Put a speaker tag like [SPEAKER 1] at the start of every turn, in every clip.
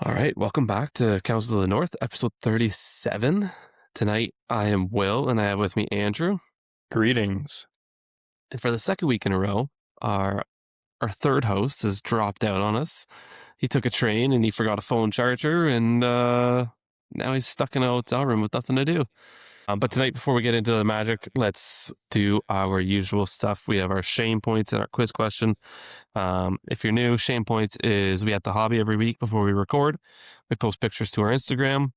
[SPEAKER 1] All right, welcome back to Council of the North, episode 37. Tonight, I am Will, and I have with me Andrew.
[SPEAKER 2] Greetings.
[SPEAKER 1] And for the second week in a row, our third host has dropped out on us. He took a train and he forgot a phone charger, and now he's stuck in a hotel room with nothing to do. But tonight, before we get into the magic, let's do our usual stuff. We have our shame points and our quiz question. If you're new, shame points is we have the hobby every week before we record. We post pictures to our Instagram.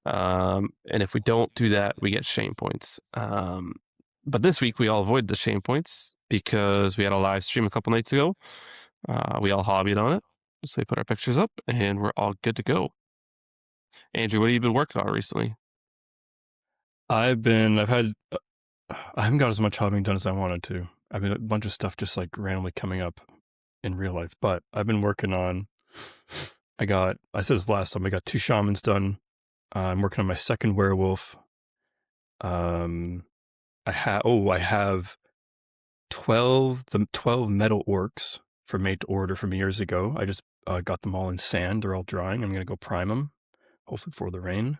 [SPEAKER 1] And if we don't do that, we get shame points. But this week we all avoid the shame points because we had a live stream a couple nights ago. We all hobbied on it. So we put our pictures up and we're all good to go. Andrew, what have you been working on recently?
[SPEAKER 2] I haven't got as much hobbying done as I wanted to. I've been a bunch of stuff just like randomly coming up in real life, but I've been working on, I said this last time, I got 2 shamans done. I'm working on my second werewolf. I have 12 metal orcs made to order from years ago. I just got them all in sand. They're all drying. I'm going to go prime them, hopefully before the rain.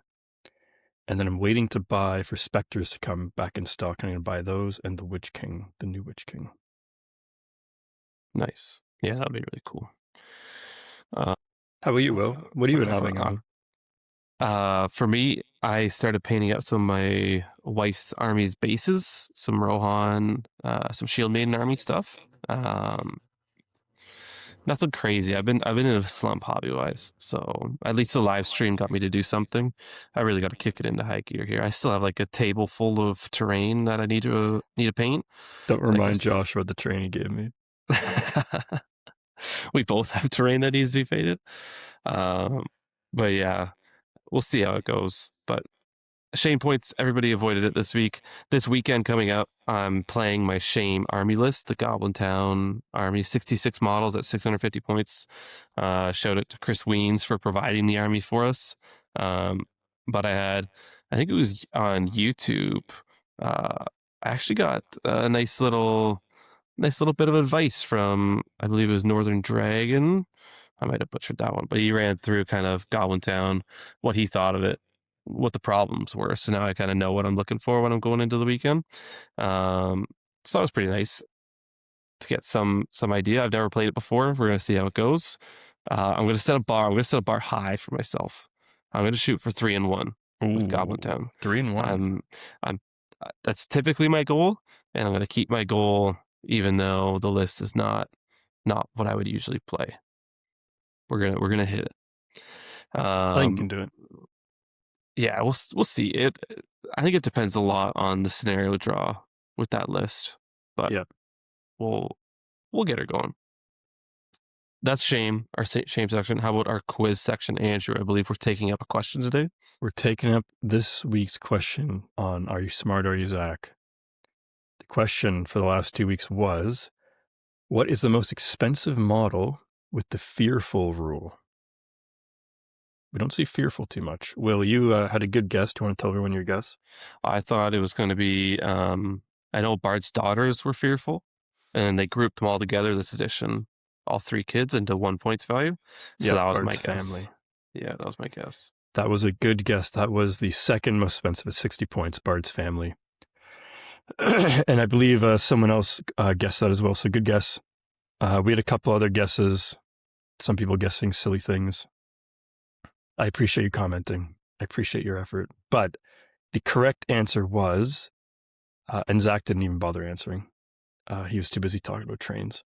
[SPEAKER 2] And then I'm waiting to buy for specters to come back in stock. I'm going to buy those and the Witch King, the new Witch King.
[SPEAKER 1] Nice. Yeah, that'd be really cool.
[SPEAKER 2] How about you, Will? What have you been having on?
[SPEAKER 1] For me, I started painting out some of my wife's army's bases, some Rohan, some Shield Maiden army stuff. Nothing crazy. I've been in a slump hobby wise, so at least the live stream got me to do something. I really got to kick it into high gear here. I still have like a table full of terrain that I need to paint.
[SPEAKER 2] Don't remind Josh about the terrain he gave me.
[SPEAKER 1] We both have terrain that needs to be painted. But yeah, we'll see how it goes. But shame points, everybody avoided it this week. This weekend coming up, I'm playing my shame army list, the Goblin Town army, 66 models at 650 points. Showed it to Chris Weens for providing the army for us. But I think it was on YouTube. I actually got a nice little bit of advice from, I believe it was Northern Dragon. I might have butchered that one, but he ran through kind of Goblin Town, what he thought of it, what the problems were. So now I kind of know what I'm looking for when I'm going into the weekend. So that was pretty nice to get some idea. I've never played it before. We're gonna see how it goes. I'm gonna set a bar. I'm gonna set a bar high for myself. I'm gonna shoot for 3-1 with Goblin Town.
[SPEAKER 2] 3-1.
[SPEAKER 1] I'm that's typically my goal, and I'm gonna keep my goal even though the list is not what I would usually play. We're gonna hit it.
[SPEAKER 2] I think you can do it.
[SPEAKER 1] Yeah, we'll see. I think it depends a lot on the scenario draw with that list, but
[SPEAKER 2] yeah,
[SPEAKER 1] we'll get her going. That's shame, our shame section. How about our quiz section, Andrew? I believe we're taking up a question today.
[SPEAKER 2] We're taking up this week's question on Are You Smart, Are You Zach? The question for the last 2 weeks was, what is the most expensive model with the fearful rule? We don't see fearful too much. Will, you had a good guess. Do you want to tell everyone your guess?
[SPEAKER 1] I thought it was going to be, I know Bard's daughters were fearful, and they grouped them all together this edition, all 3 kids into 1 points value. So that was
[SPEAKER 2] Bard's
[SPEAKER 1] my guess.
[SPEAKER 2] family.
[SPEAKER 1] Yeah, that was my guess.
[SPEAKER 2] That was a good guess. That was the second most expensive at 60 points, Bard's family. And I believe someone else guessed that as well. So good guess. We had a couple other guesses. Some people guessing silly things. I appreciate you commenting. I appreciate your effort. But the correct answer was, and Zach didn't even bother answering. He was too busy talking about trains.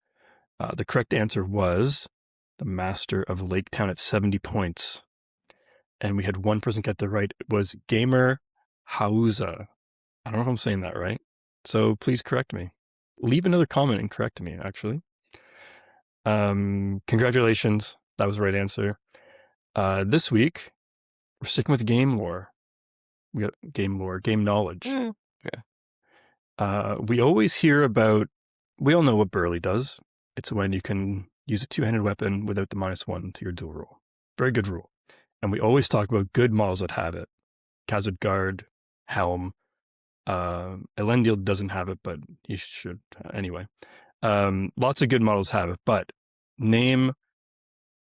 [SPEAKER 2] The correct answer was the Master of Lake Town at 70 points. And we had one person get the right. It was Gamer Hausa. I don't know if I'm saying that right. So please correct me. Leave another comment and correct me, actually. Congratulations. That was the right answer. This week, we're sticking with game lore. We got game lore, game knowledge.
[SPEAKER 1] Yeah.
[SPEAKER 2] We always hear about, we all know what Burley does. It's when you can use a 2-handed weapon without the -1 to your dual roll. Very good rule. And we always talk about good models that have it. Khazad Guard, Helm. Elendil doesn't have it, but he should. Anyway, lots of good models have it. But name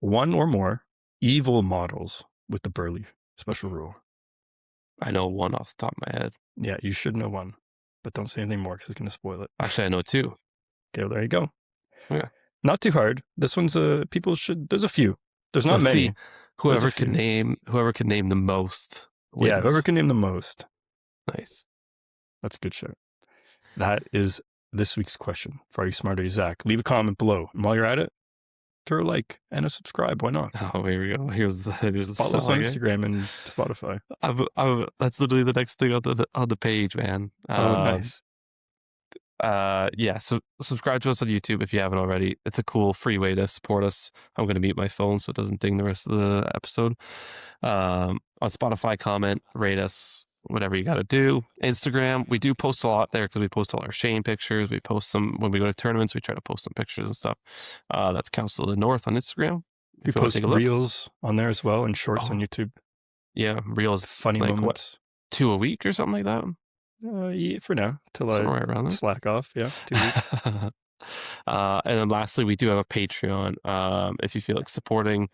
[SPEAKER 2] one or more evil models with the Burley special rule.
[SPEAKER 1] I know one off the top of my head.
[SPEAKER 2] Yeah, you should know one, but don't say anything more because it's going to spoil it.
[SPEAKER 1] Actually, I know two.
[SPEAKER 2] Okay, well, there you go.
[SPEAKER 1] Yeah.
[SPEAKER 2] Not too hard. This one's people should. There's a few. There's not
[SPEAKER 1] Let's
[SPEAKER 2] many.
[SPEAKER 1] see. Whoever can name the most wins.
[SPEAKER 2] Yeah, whoever can name the most.
[SPEAKER 1] Nice.
[SPEAKER 2] That's a good show. That is this week's question for Are You Smart or Are You Zach? Leave a comment below. And while you're at it, throw a like and a subscribe. Why not?
[SPEAKER 1] Oh, here we go. Here's the
[SPEAKER 2] Follow us on Instagram and Spotify.
[SPEAKER 1] That's literally the next thing on the page, man.
[SPEAKER 2] Nice.
[SPEAKER 1] Yeah, so subscribe to us on YouTube if you haven't already. It's a cool free way to support us. I'm going to mute my phone so it doesn't ding the rest of the episode. On Spotify, comment, rate us, whatever you got to do. Instagram, we do post a lot there because we post all our Shane pictures. We post some when we go to tournaments. We try to post some pictures and stuff. That's Council of the North on Instagram.
[SPEAKER 2] We post reels on there as well and shorts on YouTube.
[SPEAKER 1] Yeah, reels.
[SPEAKER 2] Funny
[SPEAKER 1] like,
[SPEAKER 2] moments.
[SPEAKER 1] What, 2 a week or something like that?
[SPEAKER 2] Yeah, for now, till
[SPEAKER 1] somewhere around there.
[SPEAKER 2] Slack off. Yeah, 2 weeks.
[SPEAKER 1] And then lastly, we do have a Patreon. If you feel like supporting,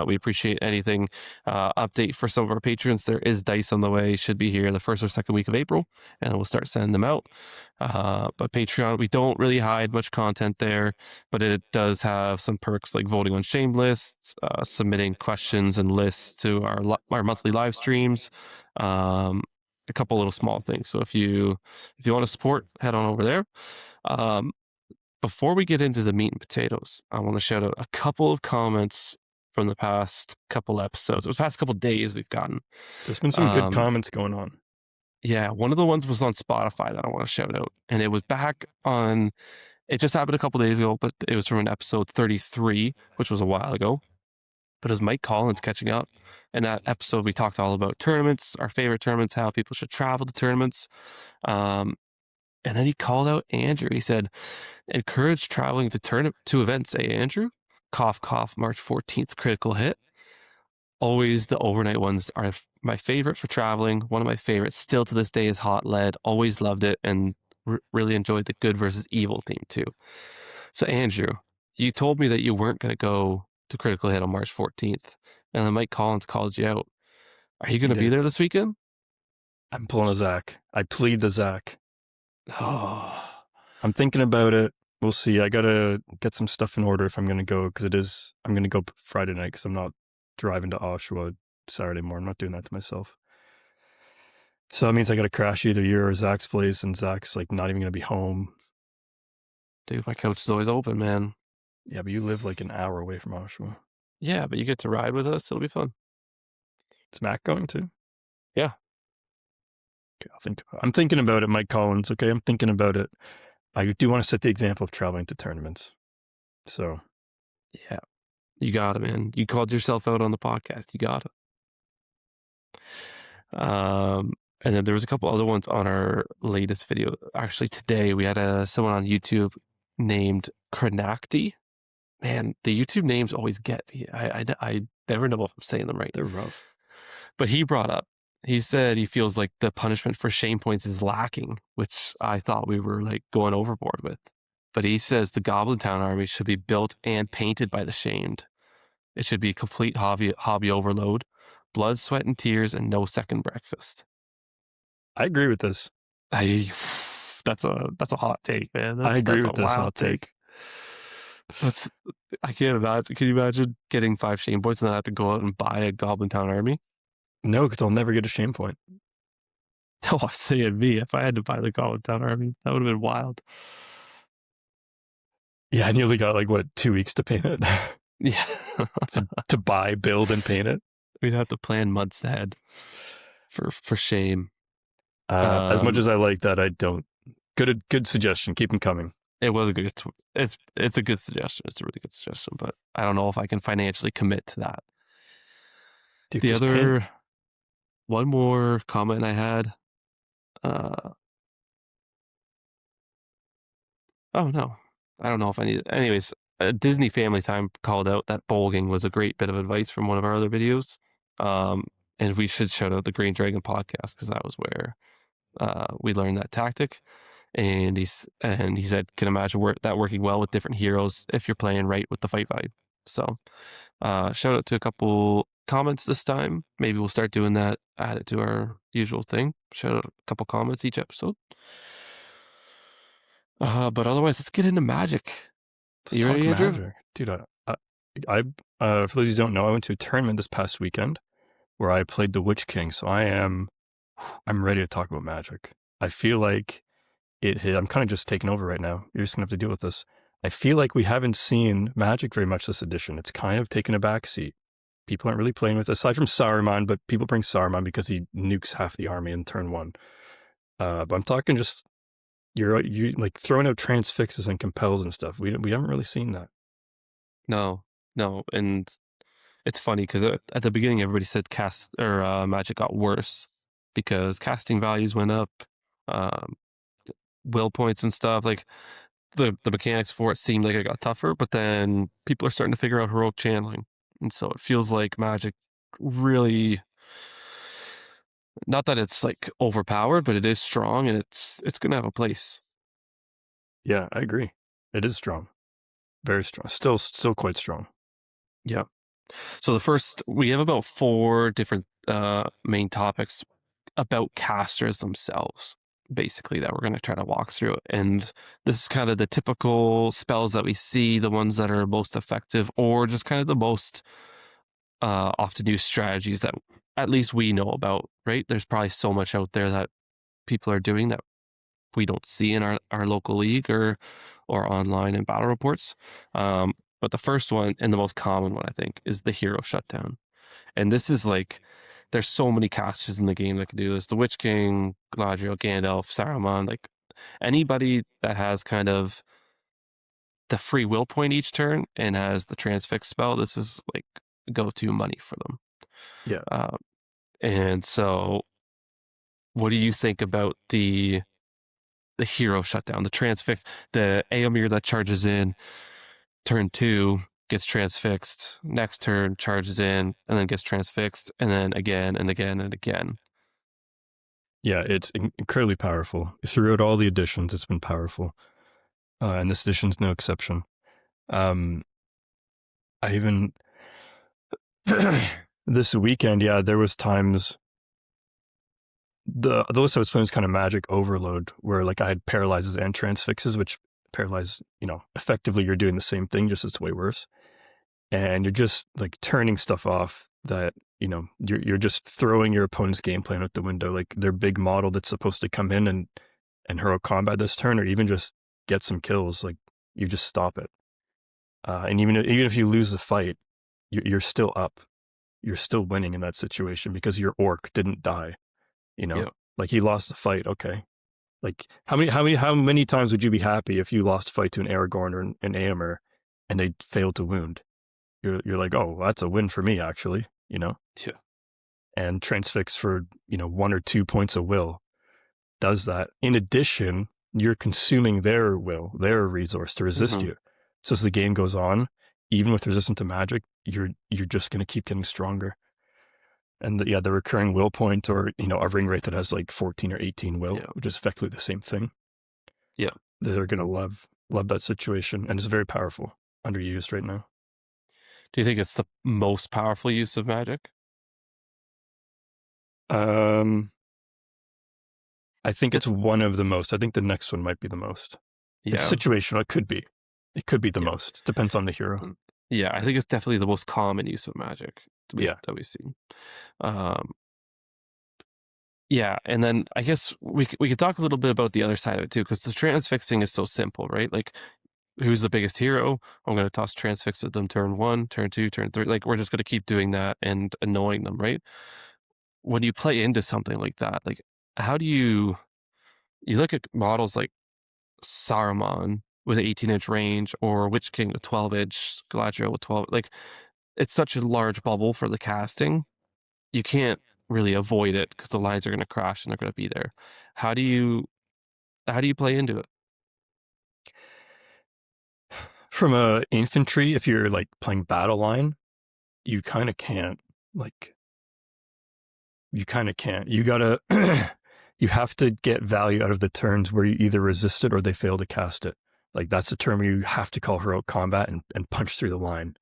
[SPEAKER 1] we appreciate anything. Update for some of our patrons. There is dice on the way. Should be here the first or second week of April, and we'll start sending them out. But Patreon, we don't really hide much content there, but it does have some perks like voting on shame lists, submitting questions and lists to our monthly live streams. A couple little small things. So if you want to support, head on over there. Before we get into the meat and potatoes, I want to shout out a couple of comments from the past couple episodes. The past couple days we've gotten.
[SPEAKER 2] There's been some good comments going on.
[SPEAKER 1] Yeah, one of the ones was on Spotify that I want to shout out. And it was back on, it just happened a couple days ago, but it was from an episode 33, which was a while ago. But it was Mike Collins catching up. In that episode, we talked all about tournaments, our favorite tournaments, how people should travel to tournaments. And then he called out Andrew. He said, encourage traveling to events, eh, Andrew? Cough, cough, March 14th, critical hit. Always the overnight ones are my favorite for traveling. One of my favorites still to this day is Hot Lead. Always loved it and really enjoyed the good versus evil theme too. So Andrew, you told me that you weren't going to go to critical hit on March 14th. And then Mike Collins called you out. Are you going to be there this weekend?
[SPEAKER 2] I'm pulling a Zach. I plead the Zach.
[SPEAKER 1] Oh,
[SPEAKER 2] I'm thinking about it. We'll see. I got to get some stuff in order if I'm going to go because I'm going to go Friday night because I'm not driving to Oshawa Saturday morning. I'm not doing that to myself. So that means I got to crash either your or Zach's place and Zach's like not even going to be home.
[SPEAKER 1] Dude, my couch is always open, man.
[SPEAKER 2] Yeah, but you live like an hour away from Oshawa.
[SPEAKER 1] Yeah, but you get to ride with us. It'll be fun.
[SPEAKER 2] Is Mac going too?
[SPEAKER 1] Yeah.
[SPEAKER 2] Okay, I'm thinking about it, Mike Collins. Okay, I'm thinking about it. I do want to set the example of traveling to tournaments. So.
[SPEAKER 1] Yeah. You got it, man. You called yourself out on the podcast. You got it. And then there was a couple other ones on our latest video. Actually, today we had someone on YouTube named Kranakti. Man, the YouTube names always get me. I never know if I'm saying them right.
[SPEAKER 2] They're rough.
[SPEAKER 1] But he said he feels like the punishment for shame points is lacking, which I thought we were like going overboard with. But he says the Goblin Town army should be built and painted by the shamed. It should be complete hobby overload, blood, sweat, and tears, and no second breakfast.
[SPEAKER 2] I agree with this.
[SPEAKER 1] That's a hot take, man.
[SPEAKER 2] I agree with this hot take.
[SPEAKER 1] I can't imagine. Can you imagine getting 5 shame points and then have to go out and buy a Goblin Town army?
[SPEAKER 2] No, because I'll never get a shame point.
[SPEAKER 1] No, I'm saying me. If I had to buy the Goblin Town army, that would have been wild.
[SPEAKER 2] Yeah, I nearly got 2 weeks to paint it.
[SPEAKER 1] Yeah.
[SPEAKER 2] to buy, build, and paint it.
[SPEAKER 1] We'd have to plan months ahead for shame.
[SPEAKER 2] As much as I like that, I don't. Good suggestion. Keep them coming.
[SPEAKER 1] It was a good. It's a good suggestion. It's a really good suggestion, but I don't know if I can financially commit to that.
[SPEAKER 2] Dude,
[SPEAKER 1] the other one more comment I had. Oh no, I don't know if I need it. Anyways, Disney Family Time called out that bowling was a great bit of advice from one of our other videos. And we should shout out the Green Dragon podcast because that was where we learned that tactic. And he said, can imagine that working well with different heroes if you're playing right with the fight vibe. So shout out to a couple comments this time. Maybe we'll start doing that, add it to our usual thing. Shout out a couple comments each episode. But otherwise, let's get into Magic.
[SPEAKER 2] Let's
[SPEAKER 1] You
[SPEAKER 2] talk
[SPEAKER 1] ready, Andrew?
[SPEAKER 2] Magic. Dude, for those who don't know, I went to a tournament this past weekend where I played the Witch King. So I'm ready to talk about Magic. I feel like I'm kind of just taking over right now. You're just going to have to deal with this. I feel like we haven't seen Magic very much this edition. It's kind of taken a backseat. People aren't really playing with it, aside from Saruman, but people bring Saruman because he nukes half the army in turn one. But I'm talking just, you like throwing out transfixes and compels and stuff. We haven't really seen that.
[SPEAKER 1] No, and it's funny because at the beginning everybody said Magic got worse because casting values went up, um, will points and stuff. Like the mechanics for it seemed like it got tougher, but then people are starting to figure out heroic channeling, and so it feels like Magic really, not that it's like overpowered, but it is strong and it's gonna have a place.
[SPEAKER 2] Yeah, I agree. It is strong, very strong. Still quite strong.
[SPEAKER 1] Yeah. So we have about 4 different main topics about casters themselves, basically, that we're going to try to walk through. And this is kind of the typical spells that we see, the ones that are most effective, or just kind of the most often used strategies that at least we know about, right? There's probably so much out there that people are doing that we don't see in our local league or online in battle reports. But the first one and the most common one, I think, is the hero shutdown. And this is like, there's so many casters in the game that can do this. The Witch King, Galadriel, Gandalf, Saruman, like anybody that has kind of the free will point each turn and has the transfix spell, this is like go-to money for them.
[SPEAKER 2] Yeah.
[SPEAKER 1] And so what do you think about the hero shutdown, the transfix, the Aomir that charges in turn 2, gets transfixed, next turn charges in, and then gets transfixed, and then again and again and again.
[SPEAKER 2] Yeah, it's incredibly powerful. Throughout all the editions, it's been powerful. And this edition's no exception. I even this weekend, yeah, there was times the list I was playing was kind of Magic Overload, where like I had paralyzes and transfixes, which paralyze, effectively you're doing the same thing, just it's way worse. And you're just like turning stuff off that, you're just throwing your opponent's game plan out the window. Like their big model that's supposed to come in and hero combat this turn, or even just get some kills, like you just stop it. And even if you lose the fight, you're still up. You're still winning in that situation because your orc didn't die.
[SPEAKER 1] Yeah.
[SPEAKER 2] Like he lost the fight. Okay, like how many times would you be happy if you lost a fight to an Aragorn or an Éomer and they failed to wound? You're like, oh, that's a win for me, actually.
[SPEAKER 1] Yeah.
[SPEAKER 2] And transfix for 1 or 2 points of will does that. In addition, you're consuming their will, their resource to resist you. So as the game goes on, even with resistance to magic, you're just going to keep getting stronger. And the recurring will point, or a ring rate that has like 14 or 18 will, which is effectively the same thing.
[SPEAKER 1] Yeah,
[SPEAKER 2] they're going to love that situation, and it's very powerful, underused right now.
[SPEAKER 1] Do you think it's the most powerful use of magic?
[SPEAKER 2] I think it's one of the most. I think the next one might be the most.
[SPEAKER 1] Yeah.
[SPEAKER 2] It's situational. It could be. It could be the most. Depends on the hero.
[SPEAKER 1] Yeah, I think it's definitely the most common use of magic that we've seen. Yeah, and then I guess we could talk a little bit about the other side of it too, because the transfixing is so simple, right? Like, who's the biggest hero? I'm going to toss transfix at them turn 1, turn 2, turn 3. Like, we're just going to keep doing that and annoying them, right? When you play into something like that, like, how do you look at models like Saruman with an 18-inch range, or Witch King with 12-inch, Galadriel with 12, like, it's such a large bubble for the casting. You can't really avoid it because the lines are going to crash and they're going to be there. How do you play into it?
[SPEAKER 2] From a infantry, if you're like playing battle line, you kind of can't. You gotta you have to get value out of the turns where you either resist it or they fail to cast it. Like that's the turn where you have to call heroic combat and punch through the line.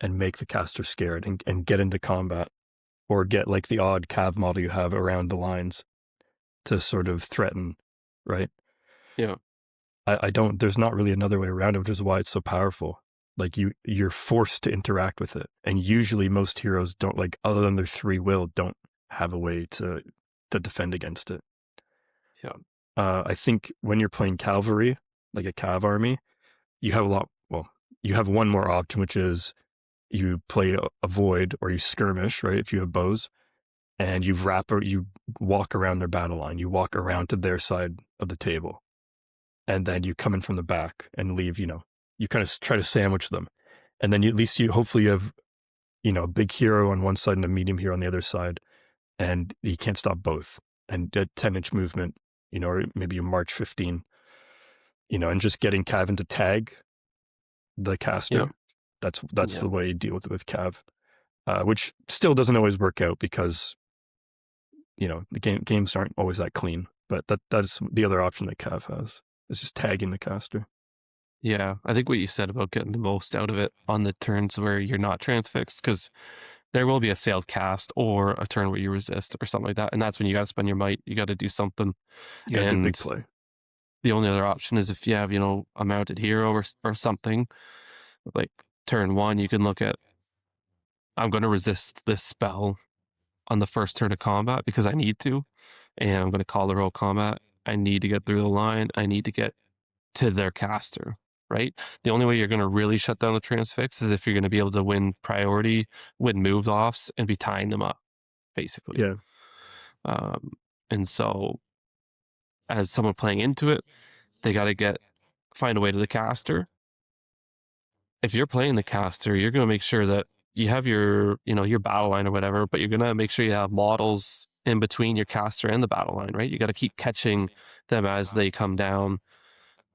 [SPEAKER 2] and make the caster scared and get into combat, or get like the odd cav model you have around the lines to sort of threaten, right?
[SPEAKER 1] Yeah.
[SPEAKER 2] I don't, there's not really another way around it, which is why it's so powerful. Like you're forced to interact with it. And usually most heroes don't, like, other than their free will, don't have a way to defend against it.
[SPEAKER 1] Yeah.
[SPEAKER 2] I think when you're playing cavalry, like a cav army, you have you have one more option, which is you play a void or you skirmish, right? If you have bows, and you walk around their battle line, you walk around to their side of the table, and then you come in from the back and leave, you kind of try to sandwich them. And then at least hopefully you have, a big hero on one side and a medium hero on the other side, and you can't stop both. And a 10-inch movement, or maybe you march 15, and just getting Cav into tag the
[SPEAKER 1] Yeah.
[SPEAKER 2] caster. That's
[SPEAKER 1] Yeah.
[SPEAKER 2] the way you deal with Cav, which still doesn't always work out because, the games aren't always that clean. But that's the other option that Cav has, is just tagging the caster.
[SPEAKER 1] Yeah. I think what you said about getting the most out of it on the turns where you're not transfixed, because there will be a failed cast or a turn where you resist or something like that. And that's when you got to spend your might. You got to do something.
[SPEAKER 2] You got to do a
[SPEAKER 1] And
[SPEAKER 2] big play.
[SPEAKER 1] the only other option is if you have, a mounted hero or something, like turn one, you can look at, I'm going to resist this spell on the first turn of combat because I need to. And I'm going to call the roll combat. I need to get through the line. I need to get to their caster, right? The only way you're going to really shut down the transfix is if you're going to be able to win priority, win move offs, and be tying them up, basically.
[SPEAKER 2] Yeah.
[SPEAKER 1] Um, and so, as someone playing into it, they got to find a way to the caster. If you're playing the caster, you're going to make sure that you have your battle line or whatever, but you're going to make sure you have models in between your caster and the battle line, right? You got to keep catching them as they come down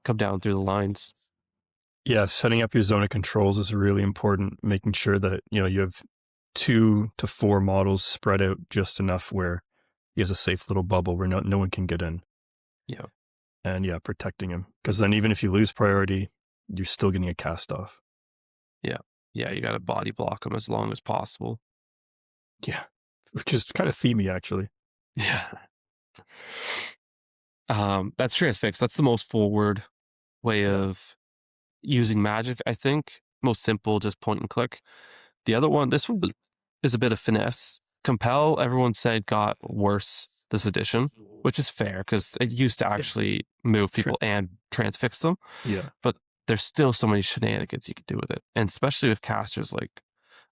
[SPEAKER 1] through the lines.
[SPEAKER 2] Yeah, setting up your zone of controls is really important, making sure that, you have 2 to 4 models spread out just enough where he has a safe little bubble where no one can get in.
[SPEAKER 1] Yeah.
[SPEAKER 2] And yeah, protecting him. Because then even if you lose priority, you're still getting a cast off.
[SPEAKER 1] Yeah. Yeah, you got to body block them as long as possible.
[SPEAKER 2] Yeah. Which is kind of themey, actually.
[SPEAKER 1] Yeah. That's transfix. That's the most forward way of using magic, I think. Most simple, just point and click. The other one, this one is a bit of finesse. Compel, everyone said, got worse this edition, which is fair because it used to actually move people and transfix them.
[SPEAKER 2] Yeah.
[SPEAKER 1] But there's still so many shenanigans you could do with it. And especially with casters, like,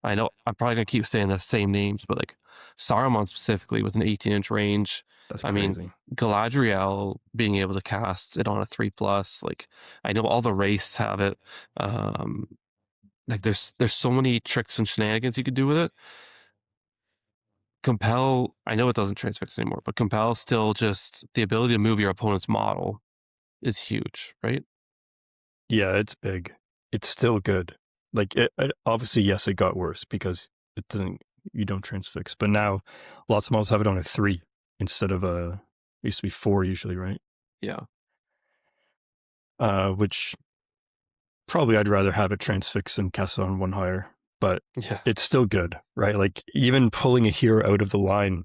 [SPEAKER 1] I know I'm probably going to keep saying the same names, but like Saruman specifically with an 18-inch range.
[SPEAKER 2] That's
[SPEAKER 1] I
[SPEAKER 2] crazy.
[SPEAKER 1] mean, Galadriel being able to cast it on a 3+, like, I know all the race have it. Like there's so many tricks and shenanigans you could do with it. Compel, I know it doesn't transfix anymore, but Compel still, just the ability to move your opponent's model is huge, right?
[SPEAKER 2] Yeah, it's big. It's still good. Like, obviously, yes, it got worse because you don't transfix. But now lots of models have it on a 3 instead of it used to be 4 usually, right?
[SPEAKER 1] Yeah.
[SPEAKER 2] Which probably I'd rather have it transfix and cast it on 1 higher, but
[SPEAKER 1] Yeah.
[SPEAKER 2] it's still good, right? Like, even pulling a hero out of the line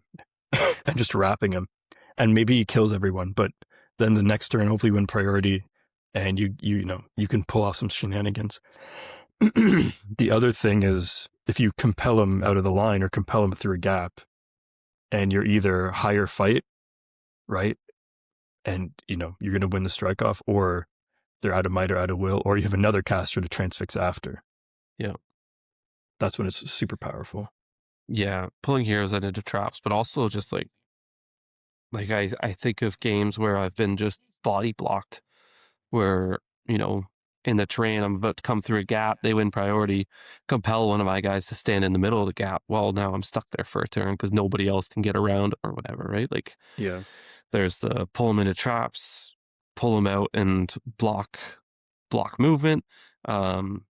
[SPEAKER 2] and just wrapping him, and maybe he kills everyone, but then the next turn, hopefully win priority, and you can pull off some shenanigans. The other thing is, if you compel him out of the line or compel him through a gap, and you're either higher fight, right? And, you're going to win the strike off, or they're out of might or out of will, or you have another caster to transfix after.
[SPEAKER 1] Yeah.
[SPEAKER 2] That's when it's super powerful.
[SPEAKER 1] Yeah. Pulling heroes out into traps, but also just like I think of games where I've been just body blocked, where, in the terrain, I'm about to come through a gap, they win priority, compel one of my guys to stand in the middle of the gap. Well, now I'm stuck there for a turn because nobody else can get around or whatever, right? Like,
[SPEAKER 2] Yeah.
[SPEAKER 1] there's the pull them into traps, pull them out and block movement. One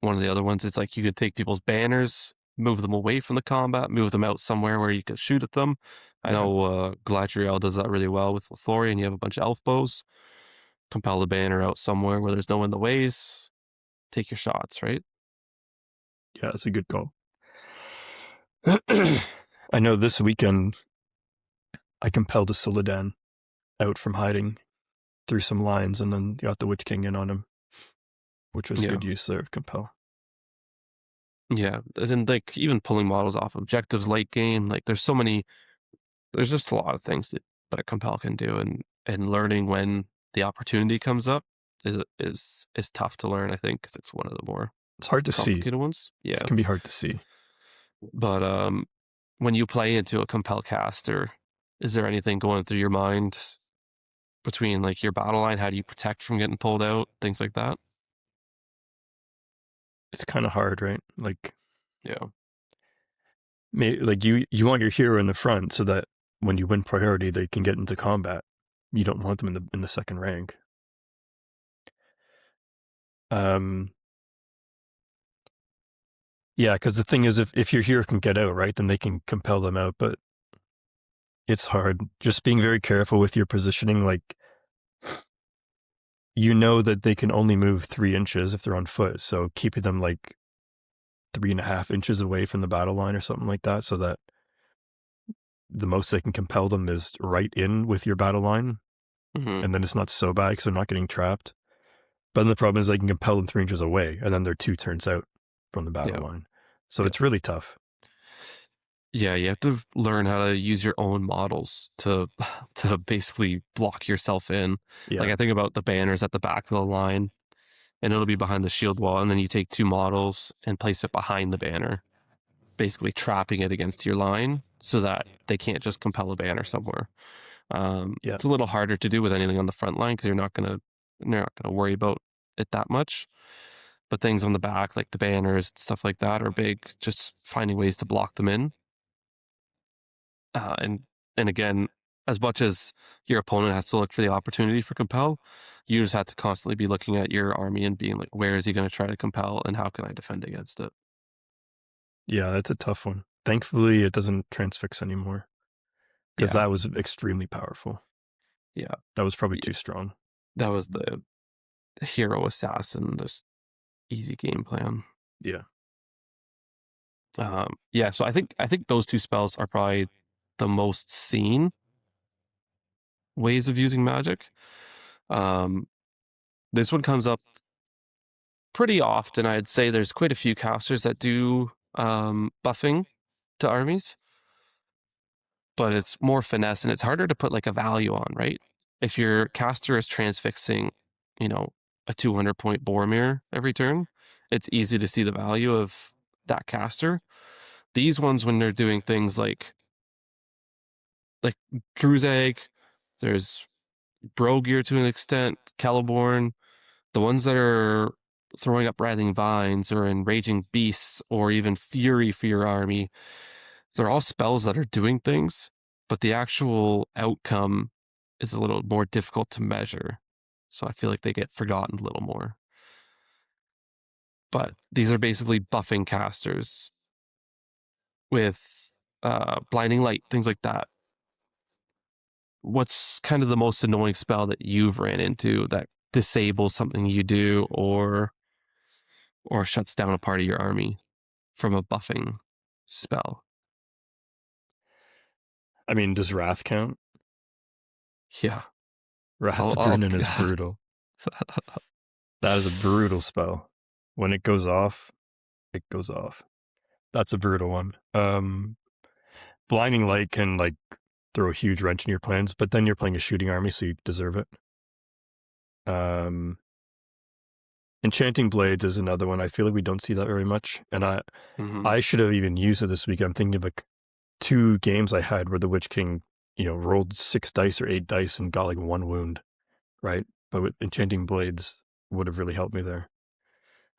[SPEAKER 1] of the other ones is like you could take people's banners, move them away from the combat, move them out somewhere where you could shoot at them. I
[SPEAKER 2] Yeah.
[SPEAKER 1] know Galadriel does that really well with Lothlorien. You have a bunch of elf bows. Compel the banner out somewhere where there's no one in the ways. Take your shots, right?
[SPEAKER 2] Yeah, that's a good call. I know this weekend I compelled a Silidan out from hiding through some lines and then got the Witch King in on him, which was
[SPEAKER 1] Yeah.
[SPEAKER 2] good use there of compel.
[SPEAKER 1] Yeah. And like even pulling models off objectives late game, like there's just a lot of things that a compel can do, and learning when the opportunity comes up is tough to learn, I think, because it's one of the more
[SPEAKER 2] It's hard to see.
[SPEAKER 1] complicated ones.
[SPEAKER 2] It
[SPEAKER 1] Yeah.
[SPEAKER 2] can be hard to see.
[SPEAKER 1] But when you play into a compel caster, is there anything going through your mind between like your battle line? How do you protect from getting pulled out? Things like that.
[SPEAKER 2] It's kind of hard, right? Like,
[SPEAKER 1] Yeah.
[SPEAKER 2] like you want your hero in the front so that when you win priority, they can get into combat. You don't want them in the second rank. Yeah, because the thing is, if your hero can get out, right, then they can compel them out. But it's hard. Just being very careful with your positioning. Like, you know that they can only move 3 inches if they're on foot. So keeping them like 3.5 inches away from the battle line or something like that, so that the most they can compel them is right in with your battle line.
[SPEAKER 1] Hmm.
[SPEAKER 2] And then it's not so bad because they're not getting trapped. But then the problem is they can compel them 3 inches away, and then they're 2 turns out from the battle
[SPEAKER 1] Yeah.
[SPEAKER 2] line. So
[SPEAKER 1] Yeah.
[SPEAKER 2] it's really tough.
[SPEAKER 1] Yeah, you have to learn how to use your own models to to basically block yourself in. Like
[SPEAKER 2] Yeah,
[SPEAKER 1] I think about the banners at the back of the line, and it'll be behind the shield wall, and then you take 2 models and place it behind the banner, basically trapping it against your line so that they can't just compel a banner somewhere.
[SPEAKER 2] yeah,
[SPEAKER 1] It's a little harder to do with anything on the front line because you're not gonna worry about it that much. But things on the back, like the banners, stuff like that, are big. Just finding ways to block them in. Uh, and and again, as much as your opponent has to look for the opportunity for compel, you just have to constantly be looking at your army and being like, where is he going to try to compel, and how can I defend against it?
[SPEAKER 2] yeah. That's a tough one. Thankfully, it doesn't transfix anymore because
[SPEAKER 1] Yeah,
[SPEAKER 2] that was extremely powerful.
[SPEAKER 1] yeah,
[SPEAKER 2] That was probably
[SPEAKER 1] yeah.
[SPEAKER 2] too strong.
[SPEAKER 1] That was the hero assassin, just easy game plan.
[SPEAKER 2] Yeah.
[SPEAKER 1] Yeah, so I think those 2 spells are probably the most seen ways of using magic. Um, this one comes up pretty often. I'd say there's quite a few casters that do buffing to armies, but it's more finesse and it's harder to put like a value on, right? If your caster is transfixing, you know, a 200-point Boromir every turn, it's easy to see the value of that caster. These ones, when they're doing things like Drew's Egg, there's Brogir to an extent, Celeborn, the ones that are throwing up writhing vines or enraging beasts or even fury for your army, they're all spells that are doing things, but the actual outcome is a little more difficult to measure. So I feel like they get forgotten a little more. But these are basically buffing casters with blinding light, things like that. What's kind of the most annoying spell that you've ran into that disables something you do or shuts down a part of your army from a buffing spell?
[SPEAKER 2] I mean, does Wrath count?
[SPEAKER 1] Yeah.
[SPEAKER 2] Wrath
[SPEAKER 1] I'll,
[SPEAKER 2] of
[SPEAKER 1] I'll,
[SPEAKER 2] Brunnen is brutal. That is a brutal spell. When it goes off, it goes off. That's a brutal one. Blinding Light can like throw a huge wrench in your plans, but then you're playing a shooting army, so you deserve it. Enchanting Blades is another one. I feel like we don't see that very much, and
[SPEAKER 1] Mhm.
[SPEAKER 2] I should have even used it this week. I'm thinking of like 2 games I had where the Witch King, rolled 6 dice or 8 dice and got like 1 wound, right? But with Enchanting Blades would have really helped me there.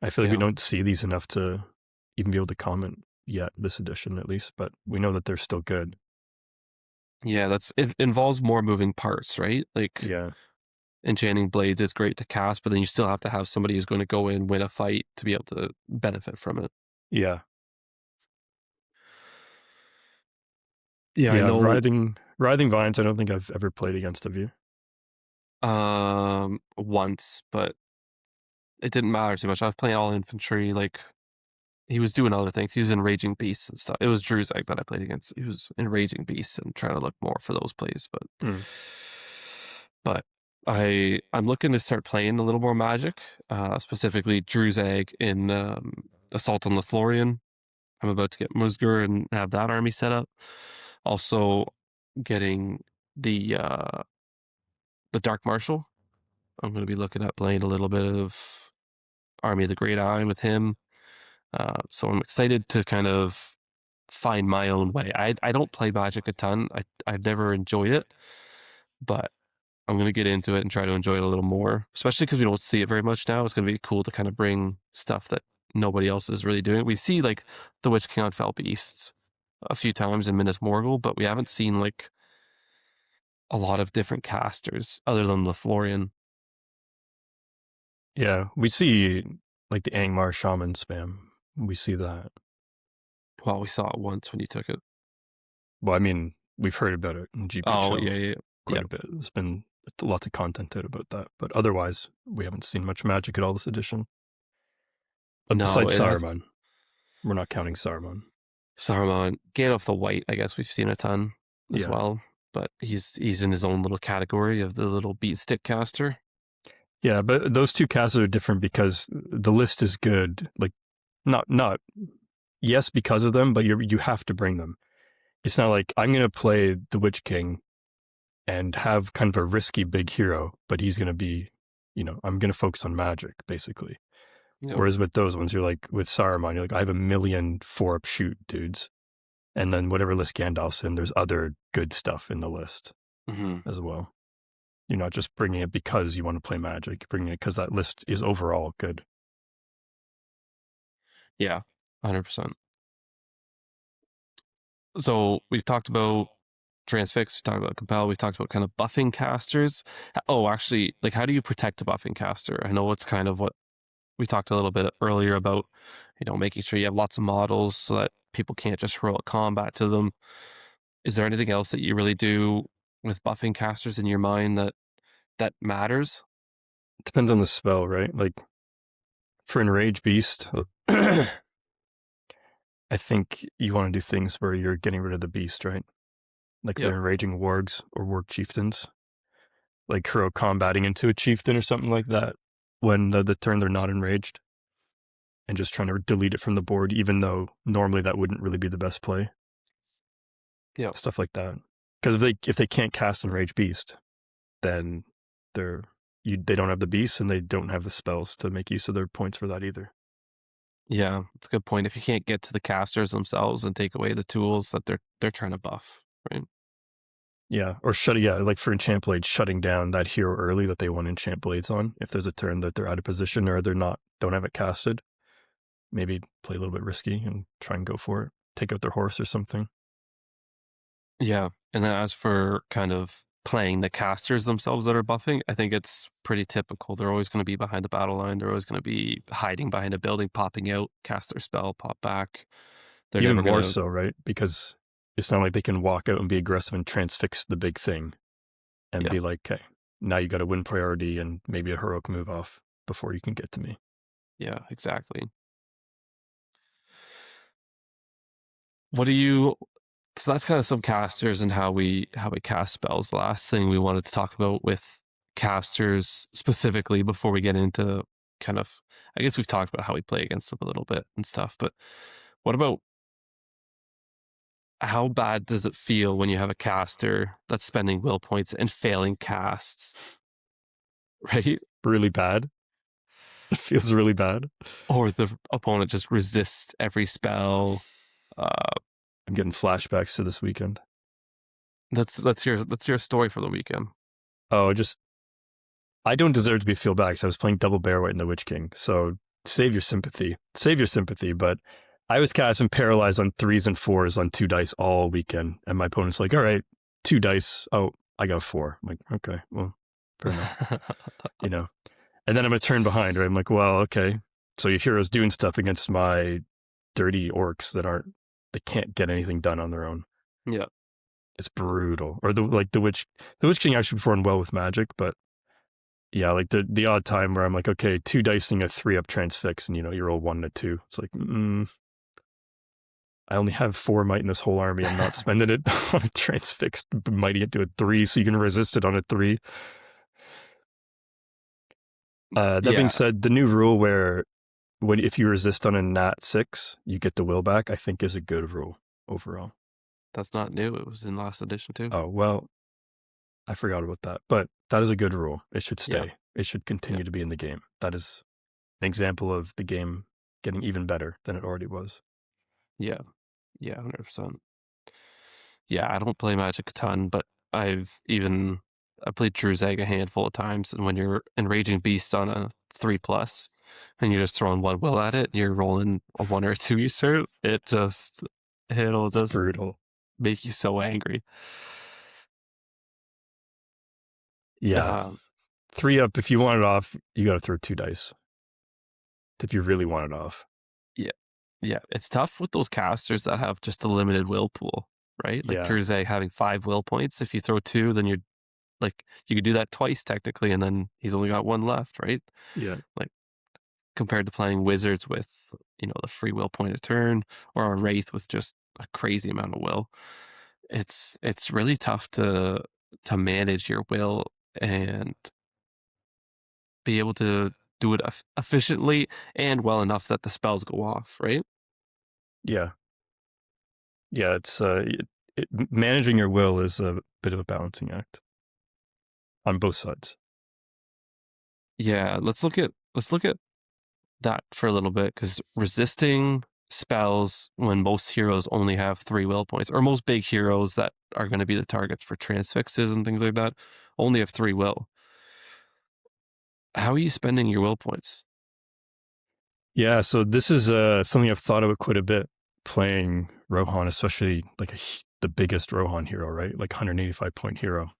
[SPEAKER 2] I feel like we
[SPEAKER 1] Yeah.
[SPEAKER 2] don't see these enough to even be able to comment yet, this edition at least, but we know that they're still good.
[SPEAKER 1] Yeah, it involves more moving parts, right? Like
[SPEAKER 2] Yeah.
[SPEAKER 1] enchanting blades is great to cast, but then you still have to have somebody who's going to go in, win a fight to be able to benefit from it.
[SPEAKER 2] Yeah.
[SPEAKER 1] Yeah, I
[SPEAKER 2] Yeah.
[SPEAKER 1] know.
[SPEAKER 2] Writhing Vines, I don't think I've ever played against of you.
[SPEAKER 1] Once, but it didn't matter too much. I was playing all infantry, like he was doing other things. He was in Raging Beasts and stuff. It was Druzak that I played against. He was in Raging Beasts and trying to look more for those plays,
[SPEAKER 2] Mm.
[SPEAKER 1] but I'm looking to start playing a little more Magic, specifically Druzak in Assault on Lothlorien. I'm about to get Musgur and have that army set up. Also, getting the Dark Marshal. I'm going to be looking at playing a little bit of Army of the Great Eye with him. So I'm excited to kind of find my own way. I don't play Magic a ton. I've never enjoyed it, but I'm going to get into it and try to enjoy it a little more, especially because we don't see it very much now. It's going to be cool to kind of bring stuff that nobody else is really doing. We see like the Witch King on Fell Beast a few times in Minas Morgul, but we haven't seen like a lot of different casters other than Lothlorien.
[SPEAKER 2] Yeah, we see like the Angmar Shaman spam. We see that.
[SPEAKER 1] Well, we saw it once when you took it.
[SPEAKER 2] Well, I mean, we've heard about it in
[SPEAKER 1] Oh,
[SPEAKER 2] GPHL
[SPEAKER 1] yeah.
[SPEAKER 2] quite a bit. There's been lots of content out about that, but otherwise, we haven't seen much Magic at all this edition.
[SPEAKER 1] No,
[SPEAKER 2] Besides
[SPEAKER 1] it has
[SPEAKER 2] Saruman, we're not counting Saruman.
[SPEAKER 1] Saruman. Gandalf the White, I guess we've seen a ton as
[SPEAKER 2] Yeah.
[SPEAKER 1] well, but he's in his own little category of the little beat stick caster.
[SPEAKER 2] Yeah, but those two casters are different because the list is good. Like, not yes because of them, but you have to bring them. It's not like I'm going to play the Witch King and have kind of a risky big hero, but he's going to be, I'm going to focus on magic basically.
[SPEAKER 1] Yep.
[SPEAKER 2] Whereas with those ones, you're like with Saruman, you're like I have a million 4-up shoot dudes, and then whatever list Gandalf's in, there's other good stuff in the list as well. You're not just bringing it because you want to play Magic. You're bringing it because that list is overall good.
[SPEAKER 1] Yeah, 100%. So we've talked about Transfix, we've talked about Compel, we've talked about kind of buffing casters. Oh, actually, like how do you protect a buffing caster? I know it's kind of what we talked a little bit earlier about, making sure you have lots of models so that people can't just heroic combat to them. Is there anything else that you really do with buffing casters in your mind that matters?
[SPEAKER 2] It depends on the spell, right? Like for Enrage Beast, I think you want to do things where you're getting rid of the beast, right? Like the enraging wargs or warg chieftains, like hero combating into a chieftain or something like that when the turn they're not enraged, and just trying to delete it from the board, even though normally that wouldn't really be the best play.
[SPEAKER 1] Yeah,
[SPEAKER 2] Stuff like that. Because if they can't cast Enrage Beast, then they don't have the beast and they don't have the spells to make use of their points for that either.
[SPEAKER 1] Yeah, that's a good point. If you can't get to the casters themselves and take away the tools that they're trying to buff, right?
[SPEAKER 2] Yeah, or like for Enchant Blade, shutting down that hero early that they want Enchant Blades on. If there's a turn that they're out of position or don't have it casted, maybe play a little bit risky and try and go for it. Take out their horse or something.
[SPEAKER 1] Yeah, and then as for kind of playing the casters themselves that are buffing, I think it's pretty typical. They're always going to be behind the battle line. They're always going to be hiding behind a building, popping out, cast their spell, pop back. They're
[SPEAKER 2] Even
[SPEAKER 1] never
[SPEAKER 2] more
[SPEAKER 1] going to.
[SPEAKER 2] so, right? Because it's not like they can walk out and be aggressive and transfix the big thing and be like, okay, now you got to win priority and maybe a heroic move off before you can get to me.
[SPEAKER 1] Yeah, exactly. What do you? So that's kind of some casters and how we cast spells. The last thing we wanted to talk about with casters specifically before we get into kind of, I guess we've talked about how we play against them a little bit and stuff, but what about how bad does it feel when you have a caster that's spending will points and failing casts, right?
[SPEAKER 2] Really bad. It feels really bad.
[SPEAKER 1] Or the opponent just resists every spell.
[SPEAKER 2] I'm getting flashbacks to this weekend.
[SPEAKER 1] Let's hear a story for the weekend.
[SPEAKER 2] Oh, I don't deserve to be feel bad because I was playing double bear white in the Witch King. So save your sympathy. But I was casting paralyzed on 3s and 4s on 2 dice all weekend. And my opponent's like, all right, 2 dice. Oh, I got 4. I'm like, okay, well, fair enough. And then I'm a turn behind, right? I'm like, well, okay. So your hero's doing stuff against my dirty orcs they can't get anything done on their own.
[SPEAKER 1] Yeah.
[SPEAKER 2] It's brutal. Or the Witch King actually performed well with magic, but Yeah, like the odd time where I'm like, okay, 2 dicing a 3-up transfix, and you roll 1 and a 2. It's like, I only have 4 might in this whole army. I'm not spending it on a transfixed mighty into a 3, so you can resist it on a 3. That being
[SPEAKER 1] Yeah,
[SPEAKER 2] said, the new rule where if you resist on a nat 6, you get the will back, I think is a good rule overall.
[SPEAKER 1] that's not new. It was in last edition too.
[SPEAKER 2] Oh, well, I forgot about that, but that is a good rule. It should
[SPEAKER 1] Yeah,
[SPEAKER 2] stay. It should
[SPEAKER 1] yeah,
[SPEAKER 2] continue to be in the game. That is an example of the game getting even better than it already was.
[SPEAKER 1] yeah, yeah, 100%. Yeah, I don't play Magic a ton, but I played Drew's Egg a handful of times, and when you're Enraging Beast on a 3 plus, and you're just throwing one will at it, and you're rolling a 1 or a 2 each turn, it'll
[SPEAKER 2] It's
[SPEAKER 1] just
[SPEAKER 2] brutal.
[SPEAKER 1] make you so angry.
[SPEAKER 2] Yeah.
[SPEAKER 1] Um,
[SPEAKER 2] 3-up, if you want it off, you got to throw 2 dice if you really want it off.
[SPEAKER 1] yeah, yeah, it's tough with those casters that have just a limited will pool, right? Like
[SPEAKER 2] Yeah.
[SPEAKER 1] Drew's Egg having 5 will points. If you throw 2, then you're like you could do that twice technically, and then he's only got 1 left, right?
[SPEAKER 2] Yeah.
[SPEAKER 1] Like compared to playing wizards with the free will point a turn, or a wraith with just a crazy amount of will. It's really tough to manage your will and be able to do it efficiently and well enough that the spells go off, right?
[SPEAKER 2] Yeah. Yeah. Managing your will is a bit of a balancing act on both sides.
[SPEAKER 1] Yeah, let's look at that for a little bit, because resisting spells when most heroes only have 3 will points, or most big heroes that are going to be the targets for transfixes and things like that, only have 3 will. How are you spending your will points?
[SPEAKER 2] Yeah. So this is something I've thought about quite a bit playing Rohan, especially like the biggest Rohan hero, right? Like 185-point hero.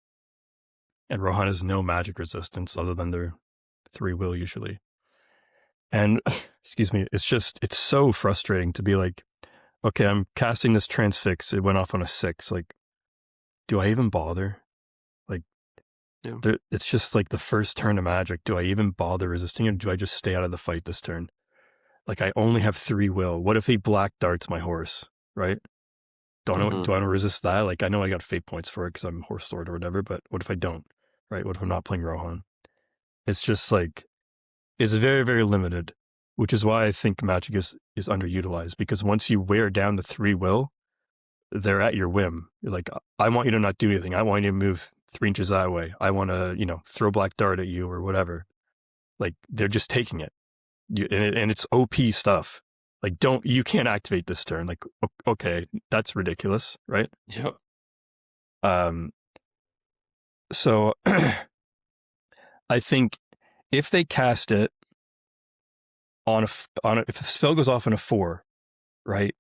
[SPEAKER 2] And Rohan has no magic resistance other than their 3 will usually. And excuse me, it's so frustrating to be like, okay, I'm casting this transfix. It went off on a 6. Like, do I even bother? Like,
[SPEAKER 1] Yeah.
[SPEAKER 2] it's just like the first turn of magic. Do I even bother resisting it? Do I just stay out of the fight this turn? Like, I only have 3 will. What if he black darts my horse, right? Do I want to resist that? Like, I know I got fate points for it because I'm horse lord or whatever, but what if I don't, right? What if I'm not playing Rohan? It's just like, it's very, very limited, which is why I think magic is underutilized, because once you wear down the 3 will, they're at your whim. You're like, I want you to not do anything. I want you to move 3 inches that way. I want to, throw black dart at you or whatever. Like, they're just taking it. And it's OP stuff. Like, you can't activate this turn. Like, okay, that's ridiculous, right?
[SPEAKER 1] Yep.
[SPEAKER 2] So I think if they cast it if a spell goes off on a 4, right?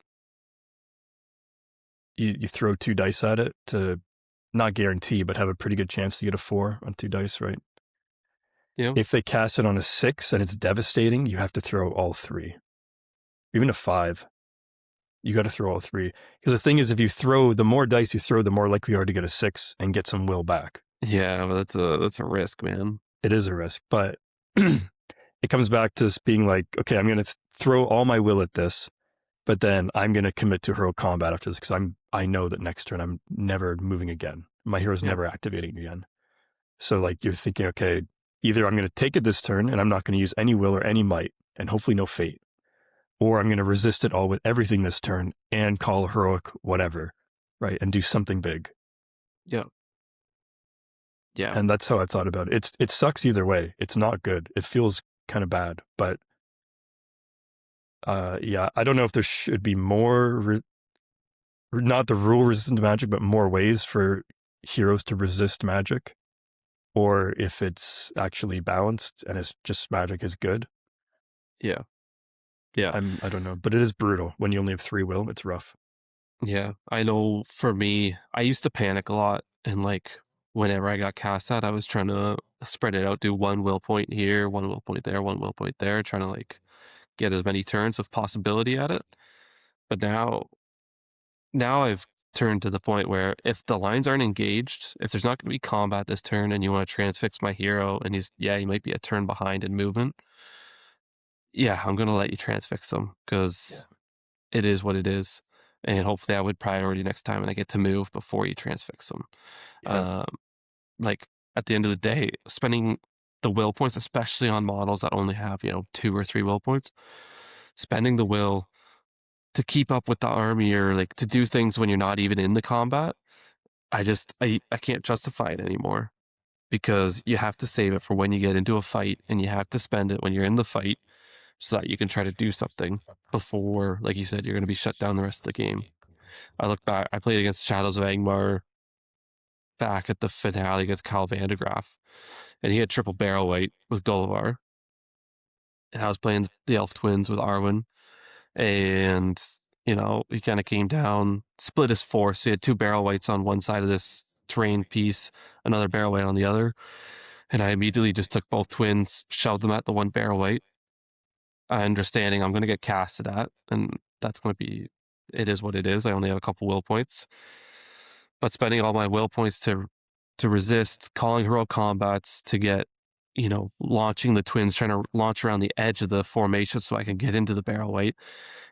[SPEAKER 2] You throw 2 dice at it to not guarantee, but have a pretty good chance to get a 4 on 2 dice, right?
[SPEAKER 1] Yeah.
[SPEAKER 2] If they cast it on a 6 and it's devastating, you have to throw all 3. Even a 5, you got to throw all 3. Because the thing is, if you throw, the more dice you throw, the more likely you are to get a 6 and get some will back.
[SPEAKER 1] Yeah, but that's a risk, man.
[SPEAKER 2] It is a risk, but it comes back to being like, okay, I'm going to throw all my will at this, but then I'm going to commit to hero combat after this, because I know that next turn I'm never moving again. My hero's
[SPEAKER 1] Yeah.
[SPEAKER 2] never activating again. So like, you're thinking, okay, either I'm going to take it this turn and I'm not going to use any will or any might, and hopefully no fate, or I'm going to resist it all with everything this turn and call heroic whatever, right, and do something big.
[SPEAKER 1] Yeah. Yeah.
[SPEAKER 2] And that's how I thought about it. It sucks either way. It's not good. It feels kind of bad, but yeah, I don't know if there should be more, not the rule resistant to magic, but more ways for heroes to resist magic, or if it's actually balanced and it's just magic is good.
[SPEAKER 1] Yeah. Yeah.
[SPEAKER 2] I don't know, but it is brutal when you only have 3 will. It's rough.
[SPEAKER 1] Yeah. I know for me, I used to panic a lot, and like whenever I got cast out, I was trying to spread it out, do 1 will point here, 1 will point there, 1 will point there, trying to like get as many turns of possibility at it. But now I've turn to the point where if the lines aren't engaged, if there's not going to be combat this turn and you want to transfix my hero and he might be a turn behind in movement, yeah, I'm going to let you transfix him because it is what it is. And hopefully I would priority next time and I get to move before you transfix them.
[SPEAKER 2] Yeah.
[SPEAKER 1] Like at the end of the day, spending the will points, especially on models that only have, 2 or 3 will points, spending the will to keep up with the army or like to do things when you're not even in the combat, I can't justify it anymore because you have to save it for when you get into a fight and you have to spend it when you're in the fight so that you can try to do something before, like you said, you're going to be shut down the rest of the game. I look back, I played against Shadows of Angmar back at the finale against Kyle Vandegraff, and he had triple barrel weight with Gullivar, and I was playing the Elf Twins with Arwen, and he kind of came down, split his force. So he had 2 barrel weights on one side of this terrain piece, another barrel weight on the other, and I immediately just took both twins, shoved them at the 1 barrel weight, understanding I'm going to get casted at, and that's going to be, it is what it is. I only have a couple will points, but spending all my will points to resist, calling heroic combats to get, launching the twins, trying to launch around the edge of the formation so I can get into the barrel weight,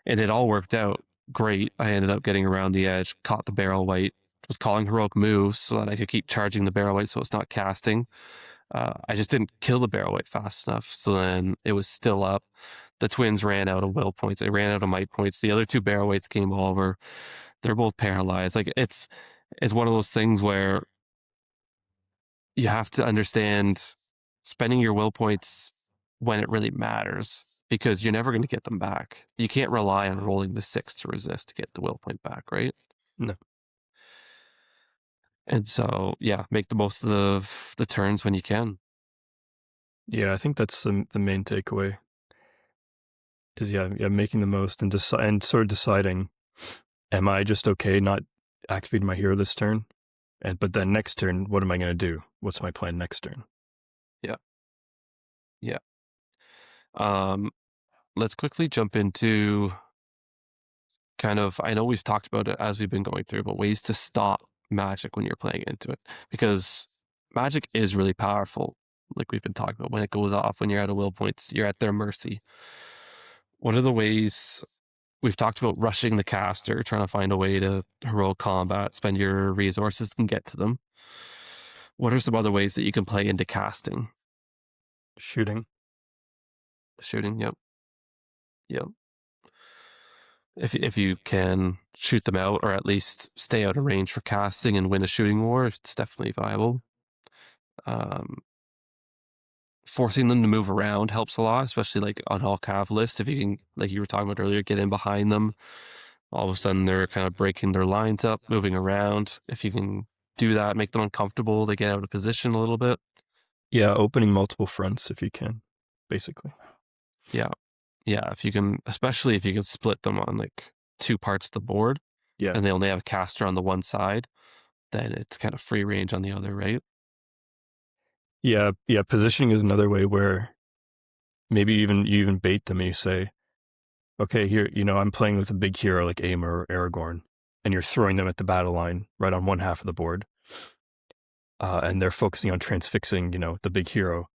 [SPEAKER 1] and it all worked out great. I ended up getting around the edge, caught the barrel weight, was calling heroic moves so that I could keep charging the barrel weight so it's not casting. I just didn't kill the barrel weight fast enough, so then it was still up. The twins ran out of will points. They ran out of might points. The other 2 barrel weights came over. They're both paralyzed. Like it's one of those things where you have to understand spending your will points when it really matters because you're never going to get them back. You can't rely on rolling the 6 to resist to get the will point back, right?
[SPEAKER 2] No.
[SPEAKER 1] And so, yeah, make the most of the turns when you can.
[SPEAKER 2] Yeah, I think that's the main takeaway. Is making the most and and sort of deciding, am I just okay not activating my hero this turn? But then next turn, what am I going to do? What's my plan next turn?
[SPEAKER 1] Yeah. Yeah. Let's quickly jump into kind of, I know we've talked about it as we've been going through, but ways to stop Magic when you're playing into it, because Magic is really powerful. Like we've been talking about, when it goes off, when you're out of will points, you're at their mercy. What are the ways we've talked about? Rushing the caster, trying to find a way to heroic combat, spend your resources and get to them. What are some other ways that you can play into casting?
[SPEAKER 2] Shooting.
[SPEAKER 1] Shooting, yep. Yep. If you can shoot them out or at least stay out of range for casting and win a shooting war, it's definitely viable. Forcing them to move around helps a lot, especially like on all cav lists. If you can, like you were talking about earlier, get in behind them, all of a sudden they're kind of breaking their lines up, moving around. If you can do that, make them uncomfortable, they get out of position a little bit.
[SPEAKER 2] Yeah, opening multiple fronts if you can, basically.
[SPEAKER 1] Yeah. Yeah, if you can, especially if you can split them on like 2 parts of the board,
[SPEAKER 2] Yeah.
[SPEAKER 1] and they only have a caster on the one side, then it's kind of free range on the other, right?
[SPEAKER 2] Yeah, positioning is another way where maybe you even bait them and you say, okay, here, I'm playing with a big hero like Aemir or Aragorn, and you're throwing them at the battle line right on one half of the board. And they're focusing on transfixing, the big hero.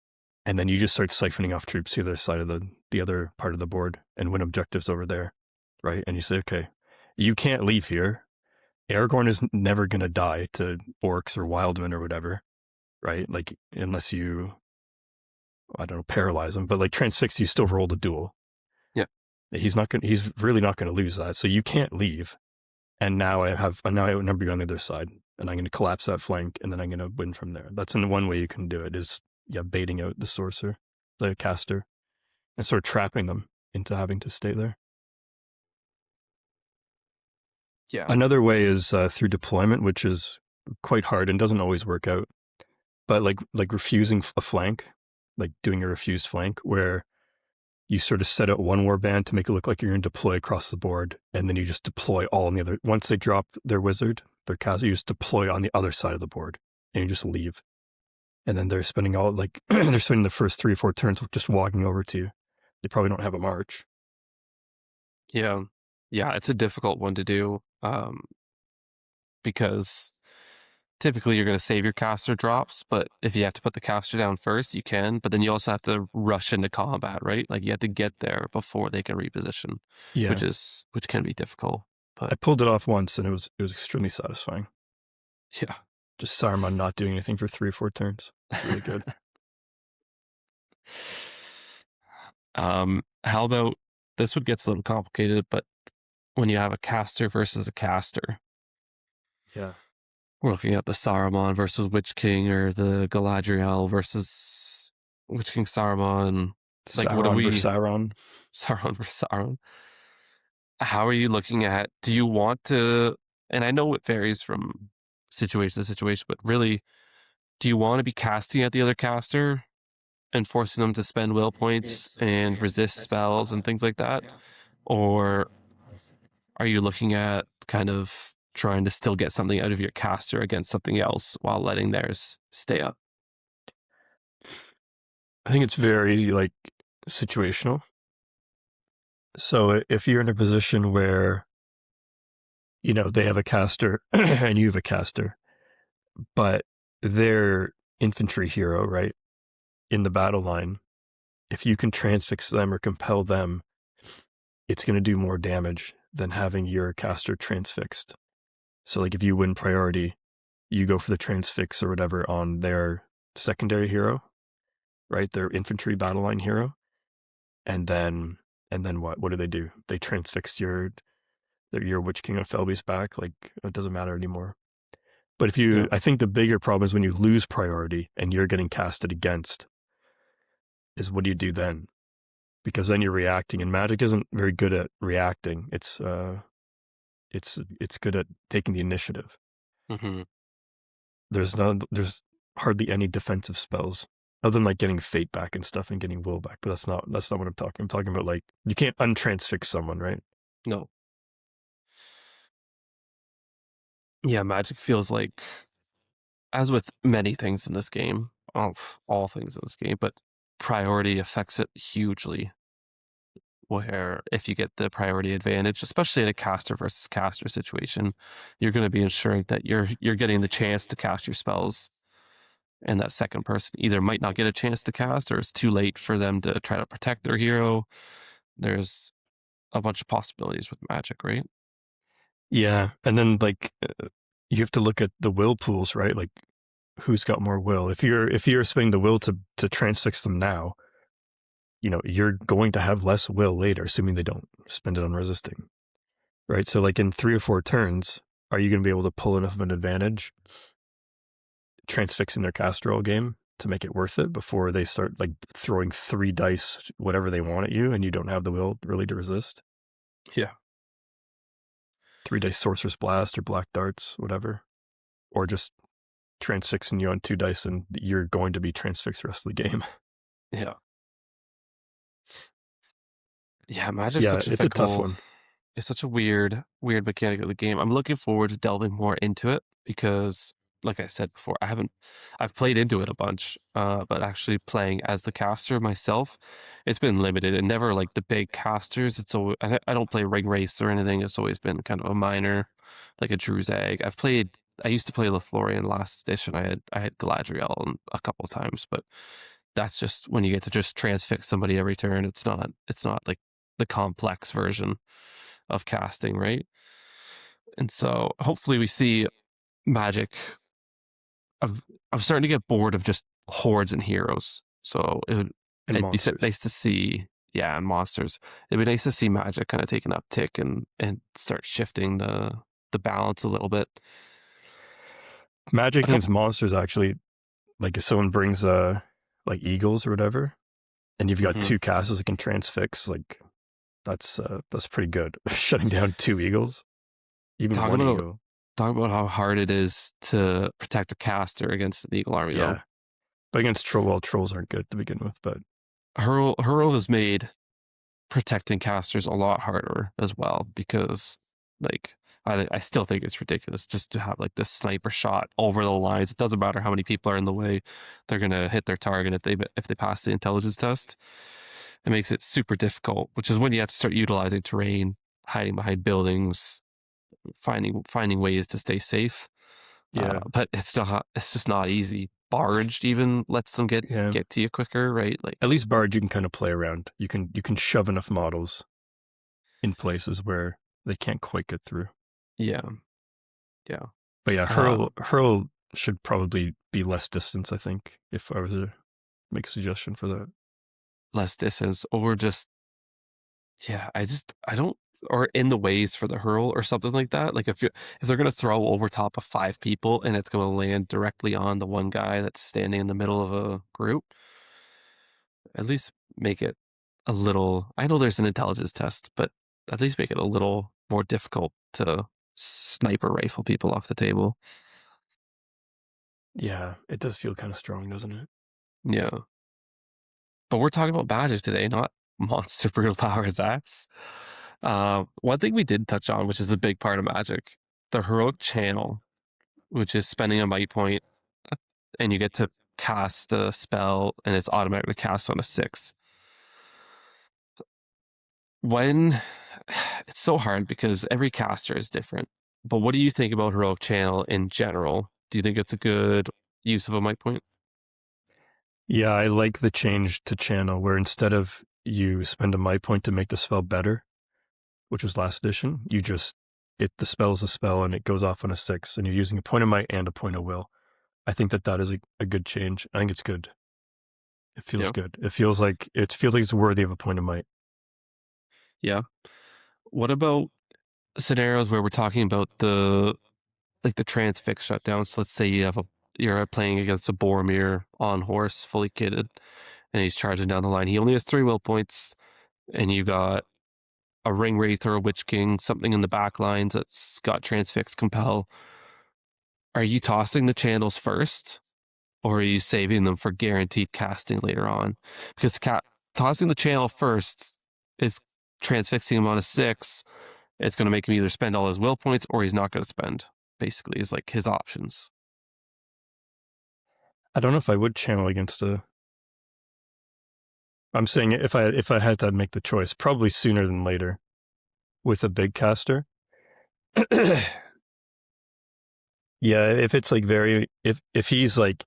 [SPEAKER 2] And then you just start siphoning off troops to the other side of the other part of the board and win objectives over there, right? And you say, okay, you can't leave here. Aragorn is never going to die to orcs or wildmen or whatever, right? Like, unless you, I don't know, paralyze him, but like transfix, you still roll the duel.
[SPEAKER 1] Yeah.
[SPEAKER 2] He's really not going to lose that. So you can't leave. And now I outnumber you on the other side, and I'm going to collapse that flank, and then I'm going to win from there. That's one way you can do it, is baiting out the sorcerer, the caster, and sort of trapping them into having to stay there.
[SPEAKER 1] Yeah.
[SPEAKER 2] Another way is through deployment, which is quite hard and doesn't always work out. But like refusing a flank, like doing a refused flank, where you sort of set out one warband to make it look like you're going to deploy across the board, and then you just deploy all on the other. Once they drop their wizard, their caster, you just deploy on the other side of the board, and you just leave. And then they're spending they're spending the first 3 or 4 turns just walking over to you. They probably don't have a march.
[SPEAKER 1] Yeah. Yeah, it's a difficult one to do. because typically you're going to save your caster drops, but if you have to put the caster down first, you can, but then you also have to rush into combat, right? Like you have to get there before they can reposition,
[SPEAKER 2] Yeah.
[SPEAKER 1] which can be difficult.
[SPEAKER 2] I
[SPEAKER 1] But
[SPEAKER 2] pulled it off once and it was extremely satisfying.
[SPEAKER 1] yeah.
[SPEAKER 2] Just Saruman not doing anything for 3 or 4 turns. It's really good.
[SPEAKER 1] How about this one gets a little complicated, but when you have a caster versus a caster,
[SPEAKER 2] Yeah.
[SPEAKER 1] we're looking at the Saruman versus Witch King or the Galadriel versus Witch King Saruman. Like, what do
[SPEAKER 2] Sauron versus
[SPEAKER 1] we
[SPEAKER 2] Sauron.
[SPEAKER 1] Sauron versus Sauron? How are you looking at? Do you want to? And I know it varies from situation to situation, but really, do you want to be casting at the other caster and forcing them to spend will points and resist spells and things like that? Or are you looking at kind of trying to still get something out of your caster against something else while letting theirs stay up?
[SPEAKER 2] I think it's very like situational. So if you're in a position where, you know, they have a caster and you have a caster, but their infantry hero, right, in the battle line, if you can transfix them or compel them, it's going to do more damage than having your caster transfixed. So like if you win priority, you go for the transfix or whatever on their secondary hero, right? Their infantry battle line hero. And then what? What do? They transfix your Witch King of Felby's back. Like it doesn't matter anymore. But if
[SPEAKER 1] Yeah.
[SPEAKER 2] I think the bigger problem is when you lose priority and you're getting casted against, is what do you do then? Because then you're reacting, and Magic isn't very good at reacting. It's good at taking the initiative.
[SPEAKER 1] Mm-hmm.
[SPEAKER 2] There's hardly any defensive spells other than like getting fate back and stuff and getting will back. But that's not what I'm talking. I'm talking about like you can't untransfix someone, right?
[SPEAKER 1] No. Yeah, Magic feels like, as with many things in this game, all things in this game, but priority affects it hugely. Where if you get the priority advantage, especially in a caster versus caster situation, you're going to be ensuring that you're getting the chance to cast your spells, and that second person either might not get a chance to cast, or it's too late for them to try to protect their hero. There's a bunch of possibilities with Magic, right?
[SPEAKER 2] Yeah, and then like you have to look at the will pools, right? Like who's got more will? If you're spending the will to transfix them now, you know you're going to have less will later, assuming they don't spend it on resisting, right? So like in 3 or 4 turns, are you going to be able to pull enough of an advantage transfixing their caster all game to make it worth it before they start like throwing 3 dice whatever they want at you and you don't have the will really to resist?
[SPEAKER 1] Yeah.
[SPEAKER 2] 3 dice sorcerer's blast or black darts, whatever, or just transfixing you on 2 dice and you're going to be transfixed the rest of the game.
[SPEAKER 1] Yeah. Yeah, Magic's
[SPEAKER 2] Yeah,
[SPEAKER 1] such a
[SPEAKER 2] it's a tough
[SPEAKER 1] fickle.
[SPEAKER 2] one.
[SPEAKER 1] It's such a weird mechanic of the game. I'm looking forward to delving more into it because, like I said before, I've played into it a bunch, but actually playing as the caster myself, it's been limited and never like the big casters. It's always, I don't play Ring Race or anything. It's always been kind of a minor, like a Drew's Egg. I used to play Lothlorien last edition. I had Galadriel a couple of times, but that's just when you get to just transfix somebody every turn. It's not like the complex version of casting, right? And so hopefully we see Magic. I'm starting to get bored of just hordes and heroes. So
[SPEAKER 2] And
[SPEAKER 1] it'd be
[SPEAKER 2] monsters.
[SPEAKER 1] nice to see, yeah, and monsters. It'd be nice to see Magic kind of take an uptick and start shifting the balance a little bit.
[SPEAKER 2] Magic
[SPEAKER 1] I don't.
[SPEAKER 2] against monsters actually, like if someone brings like eagles or whatever, and you've got
[SPEAKER 1] Mhm.
[SPEAKER 2] 2 castles that can transfix, like that's pretty good. Shutting down 2 eagles, even
[SPEAKER 1] Talk
[SPEAKER 2] 1
[SPEAKER 1] about
[SPEAKER 2] eagle.
[SPEAKER 1] talk about how hard it is to protect a caster against an eagle army, though.
[SPEAKER 2] Yeah, but against trolls aren't good to begin with. But
[SPEAKER 1] Hurl has made protecting casters a lot harder as well because, like, I still think it's ridiculous just to have like this sniper shot over the lines. It doesn't matter how many people are in the way; they're gonna hit their target if they pass the intelligence test. It makes it super difficult, which is when you have to start utilizing terrain, hiding behind buildings, finding ways to stay safe.
[SPEAKER 2] Yeah,
[SPEAKER 1] But it's just not easy. Barged even lets them
[SPEAKER 2] yeah.
[SPEAKER 1] get to you quicker, right?
[SPEAKER 2] At least Barge, you can kind of play around. You can shove enough models in places where they can't quite get through.
[SPEAKER 1] Yeah, yeah.
[SPEAKER 2] But yeah,
[SPEAKER 1] Um,
[SPEAKER 2] hurl should probably be less distance. I think if I was to make a suggestion for that.
[SPEAKER 1] Less distance, or just yeah. I don't or in the ways for the hurl or something like that. Like if they're gonna throw over top of 5 people and it's gonna land directly on the one guy that's standing in the middle of a group, at least make it a little. I know there's an intelligence test, but at least make it a little more difficult to sniper rifle people off the table.
[SPEAKER 2] Yeah, it does feel kind of strong, doesn't it?
[SPEAKER 1] Yeah. But we're talking about magic today, not monster brutal power attacks. One thing we did touch on, which is a big part of magic, the heroic channel, which is spending a might point, and you get to cast a spell, and it's automatically cast on a 6. When it's so hard because every caster is different. But what do you think about heroic channel in general? Do you think it's a good use of a might point?
[SPEAKER 2] Yeah, I like the change to channel where instead of you spend a might point to make the spell better, which was last edition, you just the spell is a spell and it goes off on a 6, and you're using a point of might and a point of will. I think that is a good change. I think it's good. It feels
[SPEAKER 1] Yeah.
[SPEAKER 2] good. It feels like it's worthy of a point of might.
[SPEAKER 1] Yeah. What about scenarios where we're talking about the transfix shutdown? So let's say you're playing against a Boromir on horse, fully kitted, and he's charging down the line. He only has 3 will points, and you got a ring wraith or a witch king, something in the back lines that's got transfix compel. Are you tossing the channels first, or are you saving them for guaranteed casting later on? Because tossing the channel first is transfixing him on a 6. It's going to make him either spend all his will points or he's not going to spend. Basically, is like his options.
[SPEAKER 2] I don't know if I would channel against a. I'm saying if I had to make the choice, probably sooner than later, with a big caster. Yeah, if it's like if he's like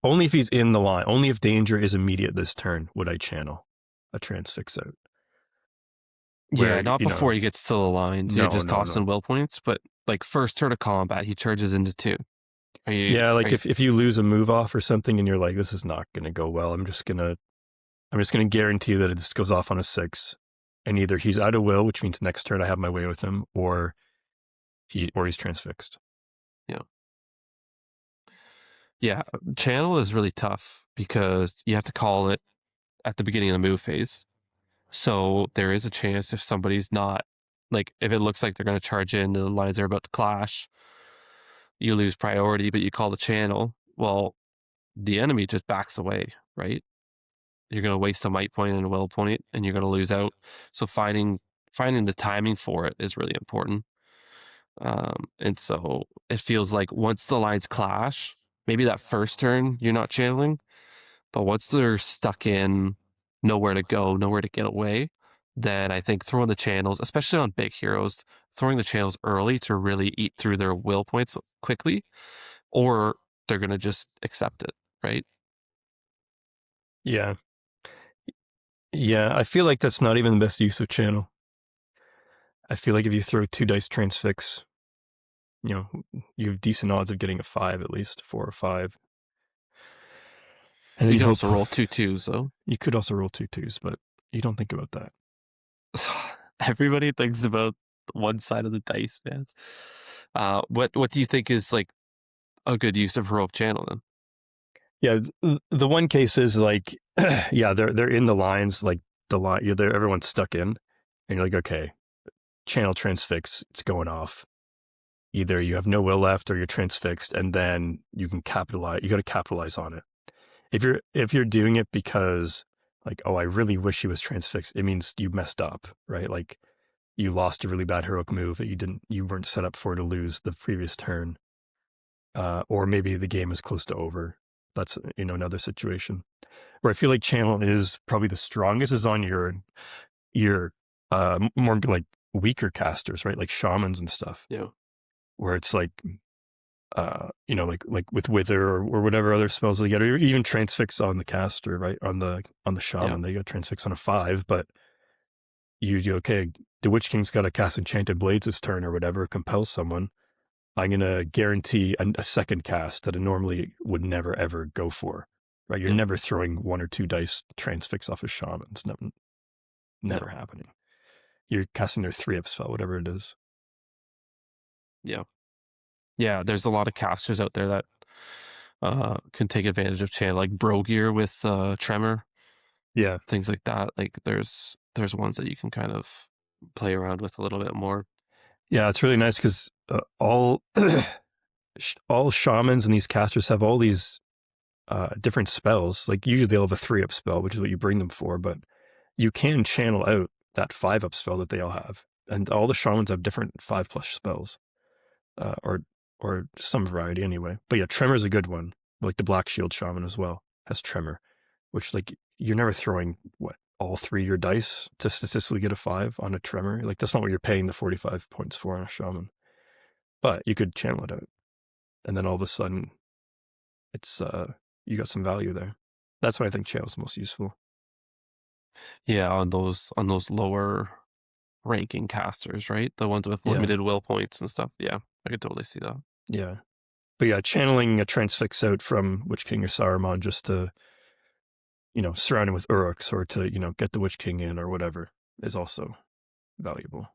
[SPEAKER 2] only if he's in the line, only if danger is immediate this turn would I channel a transfix out.
[SPEAKER 1] Yeah,
[SPEAKER 2] Where
[SPEAKER 1] not before he gets to the lines. You're
[SPEAKER 2] no,
[SPEAKER 1] just
[SPEAKER 2] no, no.
[SPEAKER 1] tossing will points, but like first turn of combat, he charges into 2. Are you?
[SPEAKER 2] Yeah,
[SPEAKER 1] Are
[SPEAKER 2] like
[SPEAKER 1] you?
[SPEAKER 2] if you lose a move off or something and you're like, this is not gonna go well, I'm just gonna guarantee that it just goes off on a 6. And either he's out of will, which means next turn I have my way with him, or he's transfixed.
[SPEAKER 1] Yeah, yeah. Channel is really tough because you have to call it at the beginning of the move phase. So there is a chance if somebody's not like if it looks like they're going to charge in, the lines are about to clash, you lose priority, but you call the channel. Well, the enemy just backs away, right? You're going to waste a might point and a will point, and you're going to lose out. So finding the timing for it is really important. And so it feels like once the lines clash, maybe that first turn you're not channeling, but once they're stuck in nowhere to go, nowhere to get away, then I think throwing the channels, especially on big heroes, throwing the channels early to really eat through their will points quickly, or they're going to just accept it, right?
[SPEAKER 2] Yeah. Yeah, I feel like that's not even the best use of channel. I feel like if you throw 2 dice transfix, you have decent odds of getting a 5 at least, 4 or 5. And then
[SPEAKER 1] You
[SPEAKER 2] you
[SPEAKER 1] can
[SPEAKER 2] hope
[SPEAKER 1] also roll 2 2s though.
[SPEAKER 2] you could also roll 2 2s, but you don't think about that.
[SPEAKER 1] Everybody thinks about one side of the dice, man. What do you think is like a good use of heroic channel then?
[SPEAKER 2] Yeah, the one case is like, yeah, they're in the lines, like the line, everyone's stuck in, and you're like, okay, channel transfix, it's going off. Either you have no will left or you're transfixed, and then you can capitalize. You got to capitalize on it. If you're doing it because like, oh, I really wish he was transfixed, it means you messed up, right? Like you lost a really bad heroic move that you weren't set up for to lose the previous turn, or maybe the game is close to over. That's another situation where I feel like channel is probably the strongest is on your more like weaker casters, right? Like shamans and stuff,
[SPEAKER 1] Yeah.
[SPEAKER 2] where it's like, like with wither or whatever other spells they get, or even transfix on the caster, right? On the
[SPEAKER 1] Yeah.
[SPEAKER 2] shaman, they got transfix on a 5, but okay, the Witch King's got to cast Enchanted Blades this turn or whatever, compel someone. I'm going to guarantee a second cast that I normally would never, ever go for, right? You're
[SPEAKER 1] Yeah.
[SPEAKER 2] never throwing 1 or 2 dice transfix off a shaman. It's never
[SPEAKER 1] No.
[SPEAKER 2] happening. You're casting their 3-up spell, whatever it is.
[SPEAKER 1] Yeah. Yeah. There's a lot of casters out there that can take advantage of channel, like Brogear with Tremor,
[SPEAKER 2] Yeah.
[SPEAKER 1] things like that. Like there's ones that you can kind of play around with a little bit more.
[SPEAKER 2] Yeah, it's really nice because all all shamans and these casters have all these different spells. Like usually they'll have a 3-up spell, which is what you bring them for, but you can channel out that 5-up spell that they all have. And all the shamans have different 5+ spells, or some variety anyway. But yeah, Tremor's a good one. Like the Black Shield Shaman as well has Tremor, which like you're never throwing all 3 of your dice to statistically get a 5 on a Tremor. Like that's not what you're paying the 45 points for on a Shaman. But you could channel it out, and then all of a sudden, it's you got some value there. That's why I think channel's most useful.
[SPEAKER 1] Yeah, on those lower ranking casters, right? The ones with
[SPEAKER 2] Yeah,
[SPEAKER 1] limited will points and stuff. Yeah, I could totally see that.
[SPEAKER 2] yeah. But yeah, channeling a transfix out from Witch King or Saruman just to, surround him with Uruks or to, get the Witch King in or whatever is also valuable.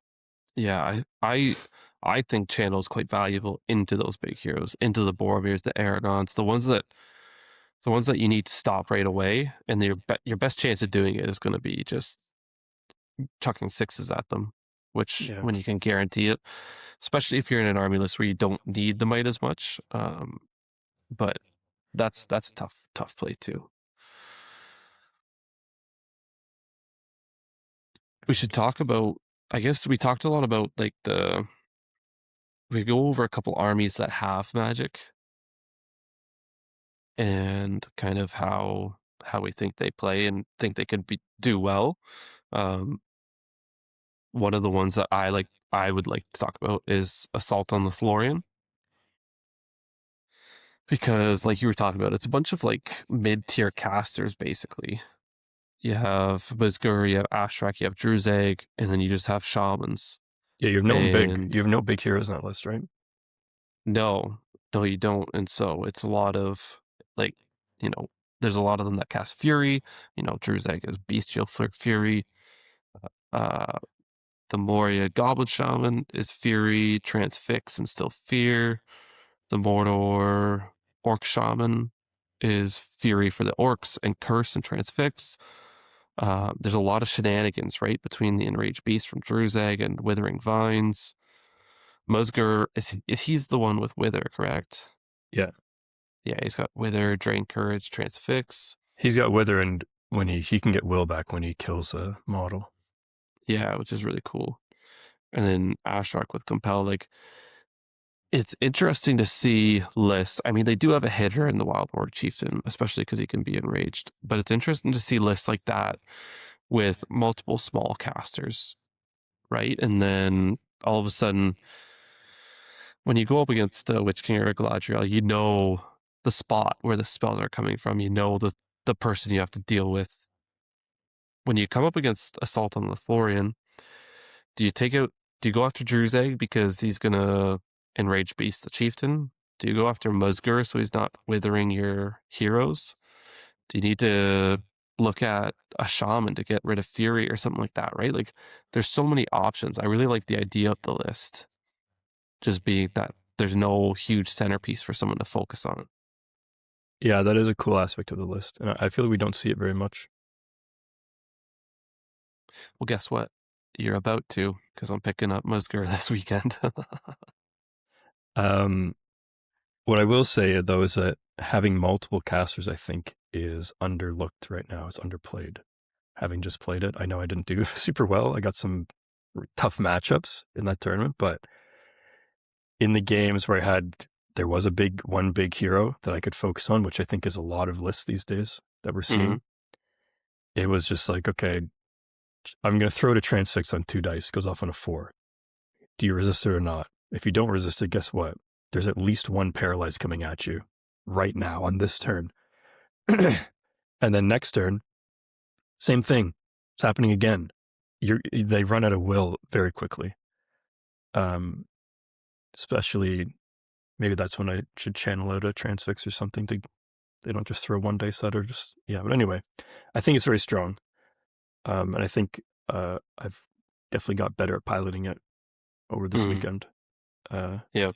[SPEAKER 1] Yeah, I think channel is quite valuable into those big heroes, into the Boromirs, the Aragons, the ones that you need to stop right away, and your best chance of doing it is going to be just chucking 6s at them, which
[SPEAKER 2] Yeah.
[SPEAKER 1] when you can guarantee it, especially if you're in an army list where you don't need the might as much. But that's a tough play too. We should talk about. I guess we talked a lot about like we go over a couple armies that have magic and kind of how we think they play and think they could do well. Um, One of the ones that I would like to talk about is Assault on the Thlorian. Because like you were talking about, it's a bunch of like mid-tier casters basically. You have Bizgur, you have Ashrak, you have Druzag, and then you just have shamans.
[SPEAKER 2] Yeah,
[SPEAKER 1] And
[SPEAKER 2] you have no big heroes on that list, right?
[SPEAKER 1] no, no, you don't. And so it's a lot of like, you know, there's a lot of them that cast Fury. You know, Druzag is Bestial Fury. Uh, the Moria Goblin Shaman is Fury, Transfix, and Still Fear. The Mordor Orc Shaman is Fury for the Orcs and Curse and Transfix. There's a lot of shenanigans, right, between the Enraged Beast from Druzag and Withering Vines. Musgur, is he's the one with Wither, correct?
[SPEAKER 2] Yeah.
[SPEAKER 1] Yeah, he's got Wither, Drain Courage, Transfix.
[SPEAKER 2] He's got Wither, and when he can get will back when he kills a model.
[SPEAKER 1] Yeah, which is really cool. And then Ashrak with Compel, like, it's interesting to see lists. I mean, they do have a hitter in the Wild Boar Chieftain, especially because he can be enraged. But it's interesting to see lists like that with multiple small casters, right? And then all of a sudden, when you go up against Witch King or Galadriel, you know the spot where the spells are coming from. You know the person you have to deal with. When you come up against Assault on the Thorian, do you take out? Do you go after Druzag because he's gonna enrage Beast the Chieftain? Do you go after Musgur so he's not withering your heroes? Do you need to look at a shaman to get rid of Fury or something like that? Right? Like, there's so many options. I really like the idea of the list just being that there's no huge centerpiece for someone to focus on.
[SPEAKER 2] Yeah, that is a cool aspect of the list, and I feel like we don't see it very much.
[SPEAKER 1] Well, guess what? You're about to, because I'm picking up Musgur this weekend.
[SPEAKER 2] What I will say though is that having multiple casters, I think, is underlooked right now. It's underplayed. Having just played it, I know I didn't do super well. I got some tough matchups in that tournament, but in the games where there was one big hero that I could focus on, which I think is a lot of lists these days that we're seeing.
[SPEAKER 1] Mhm.
[SPEAKER 2] It was just like, okay, I'm going to throw it a transfix on 2 dice. Goes off on a 4. Do you resist it or not? If you don't resist it, guess what? There's at least 1 paralyzed coming at you right now on this turn. And then next turn, same thing. It's happening again. They run out of will very quickly. Especially, maybe that's when I should channel out a transfix or something. They don't just throw 1 dice at her. But anyway, I think it's very strong. And I think I've definitely got better at piloting it over this weekend.
[SPEAKER 1] Yeah.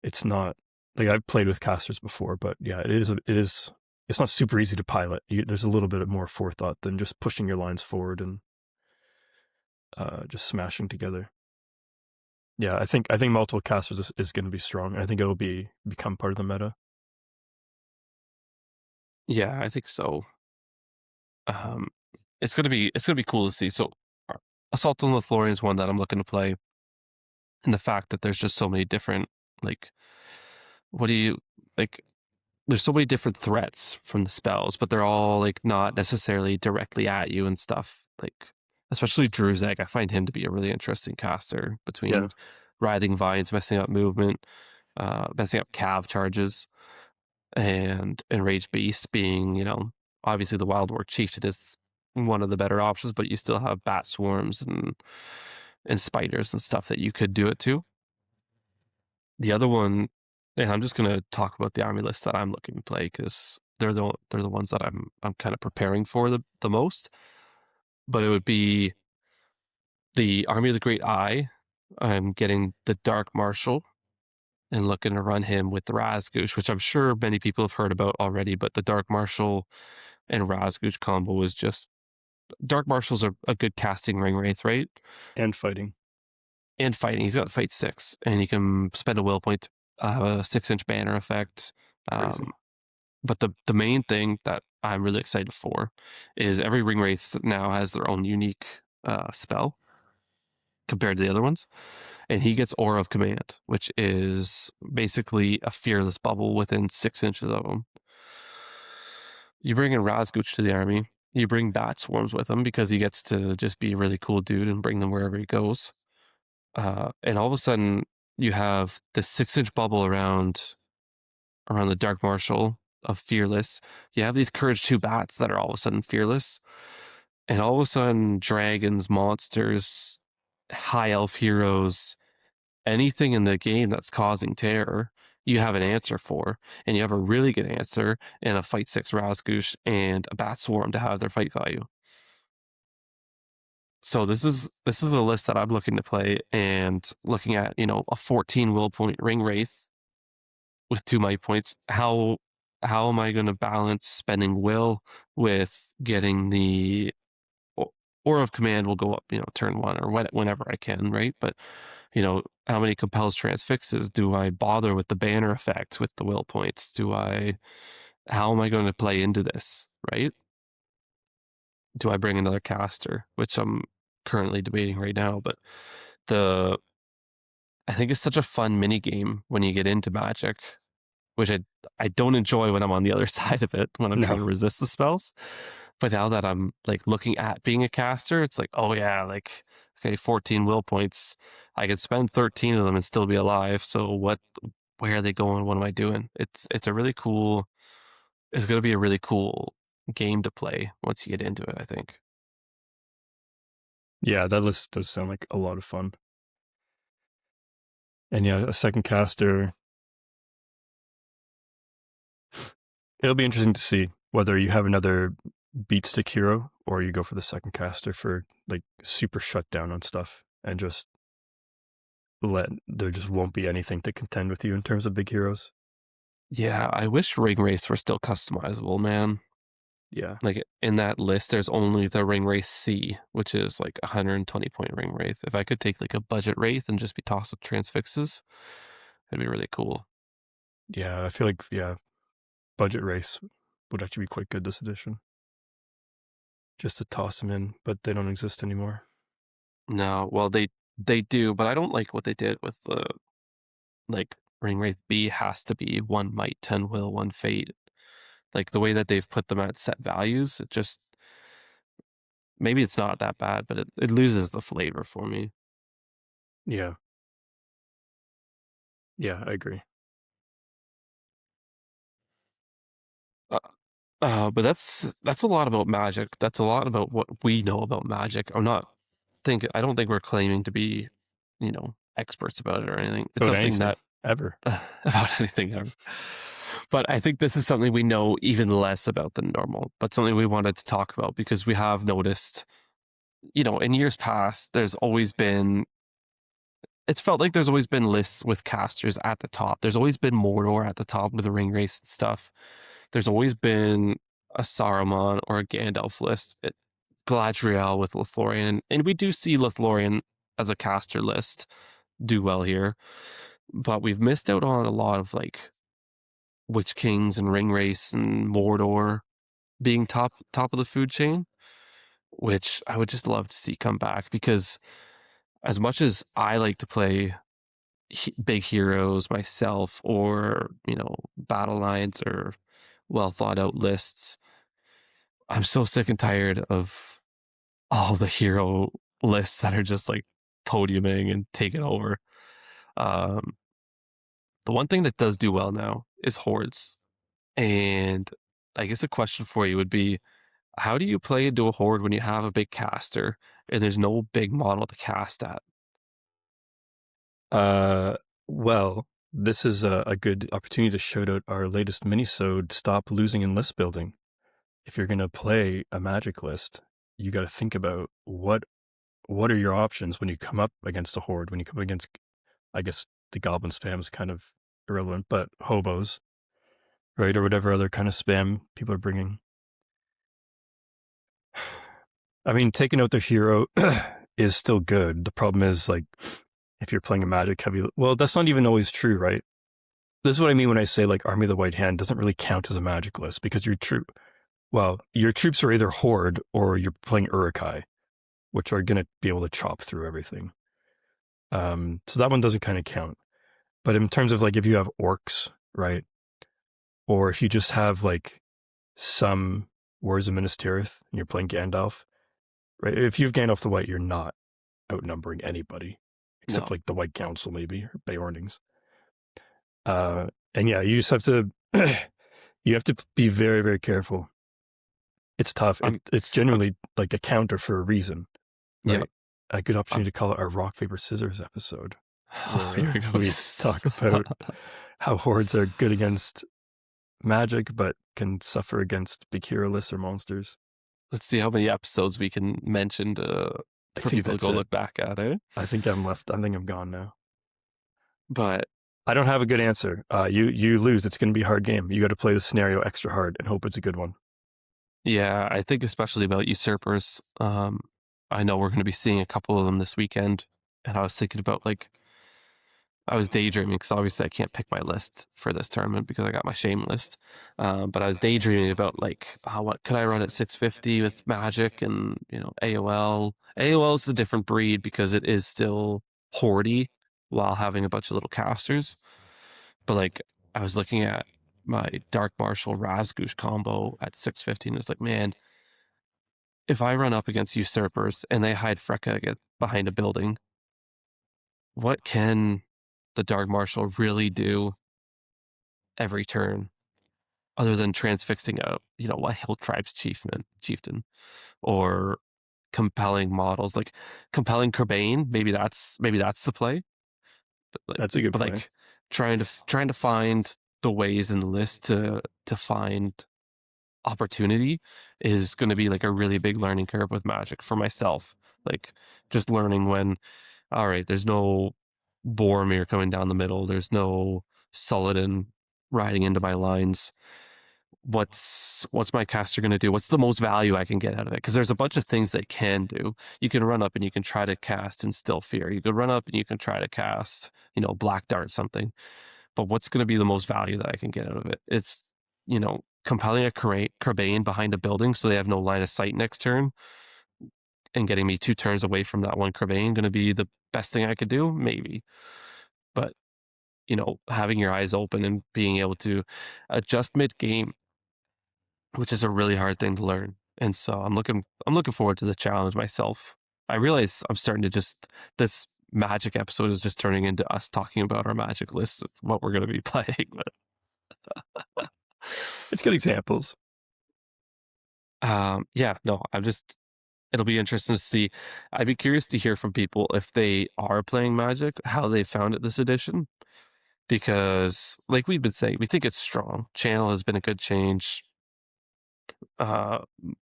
[SPEAKER 2] It's not like I've played with casters before, but yeah, it is. It's not super easy to pilot. There's a little bit more forethought than just pushing your lines forward and just smashing together. Yeah, I think multiple casters is going to be strong. I think it'll become part of the meta.
[SPEAKER 1] Yeah, I think so. It's gonna be cool to see. So, Assault on the Lothlorien is one that I'm looking to play, and the fact that there's just so many different like, what do you like? There's so many different threats from the spells, but they're all like not necessarily directly at you and stuff. Like, especially Druzek, I find him to be a really interesting caster between Writhing Vines messing up movement, messing up cav charges, and Enraged Beast being, obviously the Wild Work Chieftain is one of the better options, but you still have bat swarms and spiders and stuff that you could do it to. The other one, and I'm just gonna talk about the army list that I'm looking to play because they're the ones that I'm kind of preparing for the most. But it would be the Army of the Great Eye. I'm getting the Dark Marshal and looking to run him with the Razgoosh, which I'm sure many people have heard about already. But the Dark Marshal and Razgoosh combo is just Dark Marshal's a good casting ring wraith, right?
[SPEAKER 2] And fighting.
[SPEAKER 1] And fighting. He's got fight 6, and you can spend a will point, a 6-inch banner effect.
[SPEAKER 2] Crazy.
[SPEAKER 1] But the main thing that I'm really excited for is every ring wraith now has their own unique spell compared to the other ones. And he gets Aura of Command, which is basically a fearless bubble within 6 inches of him. You bring in Razgooch to the army. You bring bat swarms with him because he gets to just be a really cool dude and bring them wherever he goes. And all of a sudden, you have this 6-inch bubble around the Dark Marshal of Fearless. You have these Courage 2 bats that are all of a sudden fearless. And all of a sudden, dragons, monsters, high elf heroes, anything in the game that's causing terror, you have an answer for. And you have a really good answer in a fight 6 Razgoosh and a bat swarm to have their fight value. So this is a list that I'm looking to play and looking at, a 14 will point ring wraith with 2 might points. How am I going to balance spending will with getting the Aura of Command will go up, turn 1 or whenever I can, right? But how many compels transfixes do I bother with the banner effect with the will points? How am I going to play into this, right? Do I bring another caster, which I'm currently debating right now, but I think it's such a fun mini game when you get into Magic, which I don't enjoy when I'm on the other side of it, when I'm trying to resist the spells. But now that I'm like looking at being a caster, it's like, oh yeah, like, okay, 14 will points. I could spend 13 of them and still be alive. So where are they going? What am I doing? It's going to be a really cool game to play once you get into it, I think.
[SPEAKER 2] Yeah, that list does sound like a lot of fun. And yeah, a second caster. It'll be interesting to see whether you have another beat stick hero or you go for the second caster for like super shutdown on stuff and just there just won't be anything to contend with you in terms of big heroes.
[SPEAKER 1] Yeah, I wish ring race were still customizable, man.
[SPEAKER 2] Yeah.
[SPEAKER 1] Like in that list, there's only the ring wraith C, which is like 120 point ring wraith. If I could take like a budget wraith and just be tossed with transfixes, it'd be really cool.
[SPEAKER 2] Yeah, I feel like budget race would actually be quite good this edition. Just to toss them in, but they don't exist anymore.
[SPEAKER 1] No, well they do, but I don't like what they did with the like ring wraith B has to be 1 might, 10 will, 1 fate. Like the way that they've put them at set values, it just maybe it's not that bad, but it loses the flavor for me.
[SPEAKER 2] Yeah. Yeah, I agree.
[SPEAKER 1] Uh, but that's a lot about Magic. That's a lot about what we know about Magic. I don't think we're claiming to be, experts about it or anything. It's
[SPEAKER 2] About
[SPEAKER 1] something
[SPEAKER 2] anything
[SPEAKER 1] that
[SPEAKER 2] ever.
[SPEAKER 1] about anything ever. But I think this is something we know even less about than normal, but something we wanted to talk about because we have noticed, in years past, it's felt like there's always been lists with casters at the top. There's always been Mordor at the top with the ring race and stuff. There's always been a Saruman or a Gandalf list. Galadriel with Lothlorien, and we do see Lothlorien as a caster list do well here, but we've missed out on a lot of like Witch Kings and Ring Race and Mordor being top of the food chain, which I would just love to see come back because as much as I like to play big heroes myself or, battle lines or well thought out lists, I'm so sick and tired of all the hero lists that are just like podiuming and taking over. Um, the one thing that does do well now is hordes. And I guess a question for you would be, how do you play into a horde when you have a big caster and there's no big model to cast at?
[SPEAKER 2] Uh, well, this is a good opportunity to shout out our latest minisode, Stop Losing in List Building. If you're going to play a Magic list, you got to think about what are your options when you come up against a horde, when you come up against, I guess the goblin spam is kind of irrelevant, but hobos, right? Or whatever other kind of spam people are bringing. I mean, taking out their hero is still good. The problem is, like, if you're playing a Magic heavy, well, that's not even always true, right? This is what I mean when I say, like, Army of the White Hand doesn't really count as a Magic list because your troops are either Horde or you're playing Urukai, which are going to be able to chop through everything. So that one doesn't kind of count. But in terms of, like, if you have orcs, right? Or if you just have, like, some Wars of Minas Tirith and you're playing Gandalf, right? If you have Gandalf the White, you're not outnumbering anybody except
[SPEAKER 1] No.
[SPEAKER 2] like the White Council, maybe, or Beornings. And yeah, you just have to you have to be very, very careful. It's tough.
[SPEAKER 1] I'm,
[SPEAKER 2] It's
[SPEAKER 1] I'm
[SPEAKER 2] genuinely like a counter for a reason,
[SPEAKER 1] yeah.
[SPEAKER 2] right? A good
[SPEAKER 1] I'm,
[SPEAKER 2] opportunity to call it our rock paper scissors episode,
[SPEAKER 1] oh,
[SPEAKER 2] where
[SPEAKER 1] here we go.
[SPEAKER 2] we talk about how hordes are good against magic, but can suffer against big hero lists or monsters.
[SPEAKER 1] Let's see how many episodes we can mention
[SPEAKER 2] I
[SPEAKER 1] for
[SPEAKER 2] think
[SPEAKER 1] people to
[SPEAKER 2] that's
[SPEAKER 1] go
[SPEAKER 2] it.
[SPEAKER 1] look back at it.
[SPEAKER 2] I think I'm left. I think I'm gone now.
[SPEAKER 1] But
[SPEAKER 2] I don't have a good answer. You lose. It's going to be a hard game. You got to play the scenario extra hard and hope it's a good one.
[SPEAKER 1] yeah, I think especially about usurpers. I know we're going to be seeing a couple of them this weekend, and I was thinking about like I was daydreaming because obviously I can't pick my list for this tournament because I got my shame list. But I was daydreaming about like what could I run at 650 with Magic and AOL. AOL is a different breed because it is still hordy while having a bunch of little casters. But like I was looking at my Dark Marshal Razgoosh combo at 650 and it's like, man, if I run up against usurpers and they hide Freka behind a building, what can the Dark Marshal really do every turn other than transfixing a hill tribe's chieftain or compelling models like compelling Corbane? Maybe that's the play. But like,
[SPEAKER 2] That's a good
[SPEAKER 1] but
[SPEAKER 2] play.
[SPEAKER 1] like trying to find the ways in the list to find opportunity is going to be like a really big learning curve with Magic for myself. Like just learning when, all right, there's no Boromir coming down the middle. There's no Saladin riding into my lines. What's my caster going to do? What's the most value I can get out of it? Because there's a bunch of things they can do. You can run up and you can try to cast Instill Fear. You could run up and you can try to cast, Black Dart something. But what's going to be the most value that I can get out of it? It's, compelling a Corbane behind a building so they have no line of sight next turn and getting me 2 turns away from that one Corbane going to be the best thing I could do? Maybe. But, having your eyes open and being able to adjust mid game, which is a really hard thing to learn. and so I'm looking forward to the challenge myself. I realize I'm starting to just this Magic episode is just turning into us talking about our Magic lists, of what we're going to be playing. But
[SPEAKER 2] It's good examples.
[SPEAKER 1] yeah, no, I'm just it'll be interesting to see. I'd be curious to hear from people if they are playing Magic, how they found it this edition. Because, like we've been saying, we think it's strong. Channel has been a good change.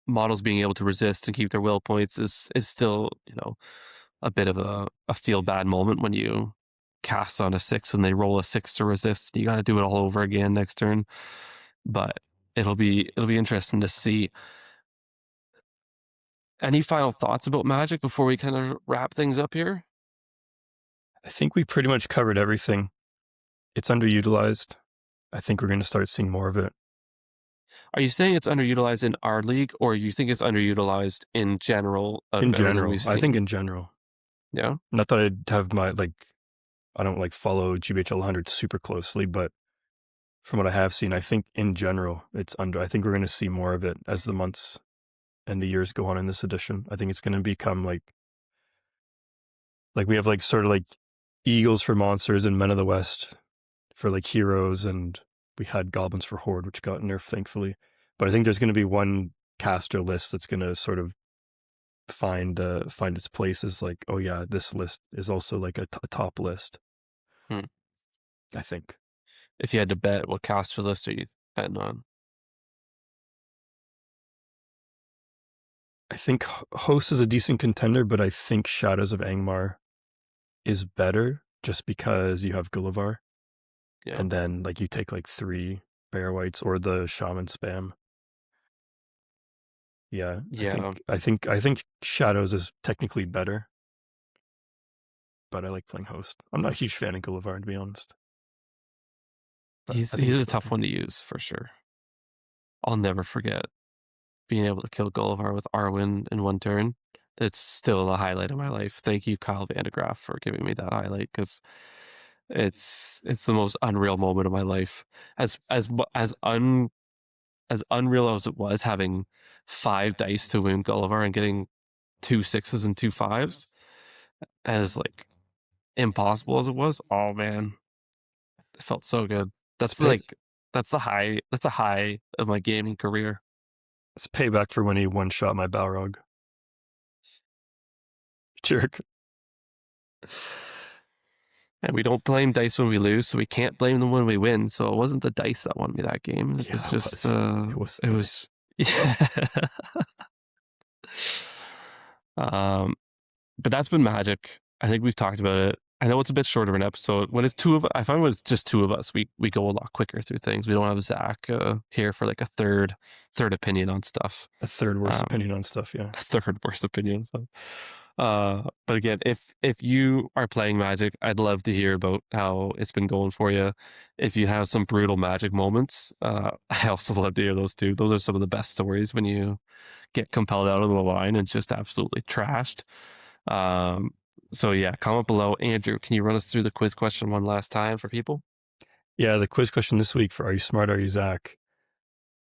[SPEAKER 1] Models being able to resist and keep their will points is still, a bit of a feel bad moment when you cast on a 6 and they roll a 6 to resist. You got to do it all over again next turn. But it'll be interesting to see. Any final thoughts about Magic before we kind of wrap things up here?
[SPEAKER 2] I think we pretty much covered everything. It's underutilized. I think we're going to start seeing more of it.
[SPEAKER 1] Are you saying it's underutilized in our league, or you think it's underutilized in general? Of
[SPEAKER 2] In
[SPEAKER 1] everything
[SPEAKER 2] general,
[SPEAKER 1] we've
[SPEAKER 2] I
[SPEAKER 1] seen?
[SPEAKER 2] think in general.
[SPEAKER 1] Yeah.
[SPEAKER 2] Not that I'd have I don't follow GBHL 100 super closely, but from what I have seen, I think in general it's under. I think we're going to see more of it as the months and the years go on in this edition. I think it's going to become like we have sort of Eagles for monsters and Men of the West for heroes, and we had Goblins for Horde, which got nerfed thankfully. But I think there's going to be one caster list that's going to sort of find its place as oh yeah, this list is also a top list.
[SPEAKER 1] Hmm.
[SPEAKER 2] I think.
[SPEAKER 1] If you had to bet, what caster list are you betting on?
[SPEAKER 2] I think Host is a decent contender, but I think Shadows of Angmar is better just because you have Gullivar.
[SPEAKER 1] Yeah.
[SPEAKER 2] And then you take 3 Bear Whites or the Shaman spam. Yeah.
[SPEAKER 1] Yeah.
[SPEAKER 2] I think Shadows is technically better. But I like playing Host. I'm not a huge fan of Gullivar, to be honest. But
[SPEAKER 1] He's
[SPEAKER 2] I think it's
[SPEAKER 1] a tough
[SPEAKER 2] better.
[SPEAKER 1] one to use for sure. I'll never forget being able to kill Gullivar with Arwen in one turn. That's still a highlight of my life. Thank you, Kyle Vandegraff, for giving me that highlight, because it's the most unreal moment of my life. As unreal as it was having 5 dice to win Gullivar and getting 2 6s and 2 5s, as impossible as it was. Oh man, it felt so good.
[SPEAKER 2] It's
[SPEAKER 1] That's that's the high. That's a high of my gaming career.
[SPEAKER 2] It's payback for when he one-shot my Balrog. Jerk.
[SPEAKER 1] And we don't blame dice when we lose, so we can't blame them when we win. So it wasn't the dice that won me that game. It was just
[SPEAKER 2] It was
[SPEAKER 1] it was yeah. But that's been Magic. I think we've talked about it. I know it's a bit short of an episode. When it's two of, I find when it's just two of us, we go a lot quicker through things. We don't have Zach here for a third opinion on stuff.
[SPEAKER 2] a third worst opinion on stuff. Yeah,
[SPEAKER 1] A third worst opinion on stuff. But again, if you are playing Magic, I'd love to hear about how it's been going for you. If you have some brutal Magic moments, I also love to hear those too. Those are some of the best stories, when you get compelled out of the line and just absolutely trashed. So yeah, comment below. Andrew, can you run us through the quiz question one last time for people?
[SPEAKER 2] Yeah, the quiz question this week for Are You Smart, Are You Zach?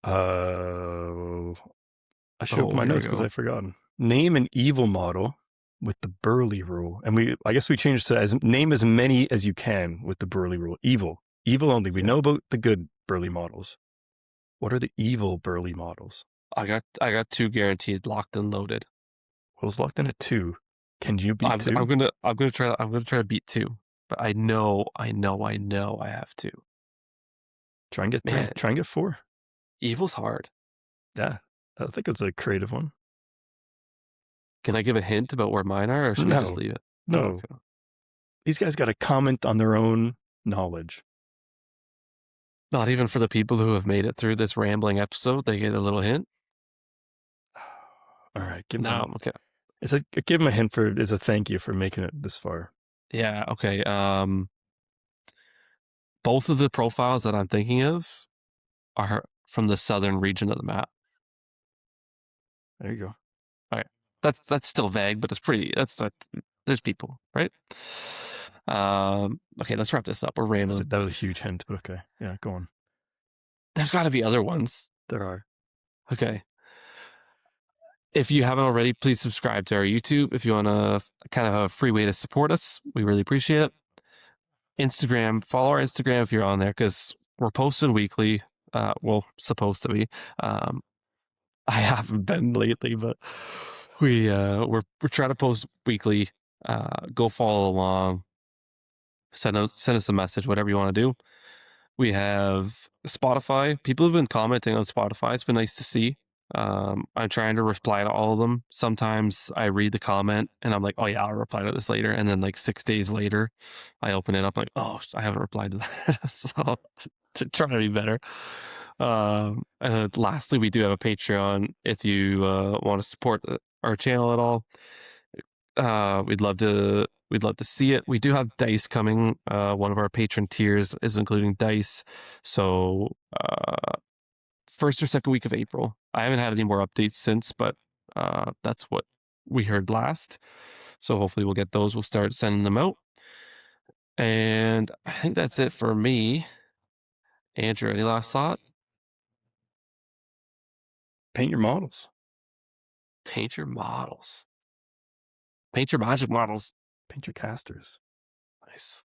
[SPEAKER 2] I should open my
[SPEAKER 1] Here we
[SPEAKER 2] notes because
[SPEAKER 1] go.
[SPEAKER 2] I've forgotten. Name an evil model with the Burley rule. And I guess we changed it to name as many as you can with the Burley rule. Evil only. We know about the good Burley models. What are the evil Burley models?
[SPEAKER 1] I got 2 guaranteed, locked and loaded.
[SPEAKER 2] Well, it's locked in at 2. Can you beat 2?
[SPEAKER 1] I'm gonna try to beat 2, but I know I have to.
[SPEAKER 2] Try and get 3.
[SPEAKER 1] Man.
[SPEAKER 2] Try and get 4.
[SPEAKER 1] Evil's hard.
[SPEAKER 2] Yeah, I think it's a creative one.
[SPEAKER 1] Can I give a hint about where mine are, or should we just leave it?
[SPEAKER 2] No.
[SPEAKER 1] Oh, okay.
[SPEAKER 2] These guys got to comment on their own knowledge.
[SPEAKER 1] Not even for the people who have made it through this rambling episode, they get a little hint.
[SPEAKER 2] All right, give
[SPEAKER 1] No,
[SPEAKER 2] them.
[SPEAKER 1] okay.
[SPEAKER 2] Give them a hint as a thank you for making it this far.
[SPEAKER 1] Yeah, okay. Both of the profiles that I'm thinking of are from the southern region of the map.
[SPEAKER 2] There you go.
[SPEAKER 1] All right, that's still vague, but it's pretty. There's people, right? Okay, let's wrap this up. We're rambling.
[SPEAKER 2] That was a huge hint, but okay. Yeah, go on.
[SPEAKER 1] There's got to be other ones.
[SPEAKER 2] There are.
[SPEAKER 1] Okay. If you haven't already, please subscribe to our YouTube if you want to kind of a free way to support us. We really appreciate it. Instagram, follow our Instagram if you're on there because we're posting weekly. Well, supposed to be. I haven't been lately, but we're trying to post weekly. Go follow along. Send us a message, whatever you want to do. We have Spotify. People have been commenting on Spotify. It's been nice to see. I'm trying to reply to all of them. Sometimes I read the comment and I'm like, oh yeah, I'll reply to this later. And then like 6 days later, I open it up like, oh, I haven't replied to that. So to try to be better. And then lastly, we do have a Patreon. If you want to support our channel at all, we'd love to see it. We do have dice coming. One of our patron tiers is including dice. So first or second week of April. I haven't had any more updates since, but that's what we heard last. So hopefully we'll get those. We'll start sending them out. And I think that's it for me. Andrew, any last thought?
[SPEAKER 2] Paint your models.
[SPEAKER 1] Paint your models. Paint your magic models.
[SPEAKER 2] Paint your casters.
[SPEAKER 1] Nice.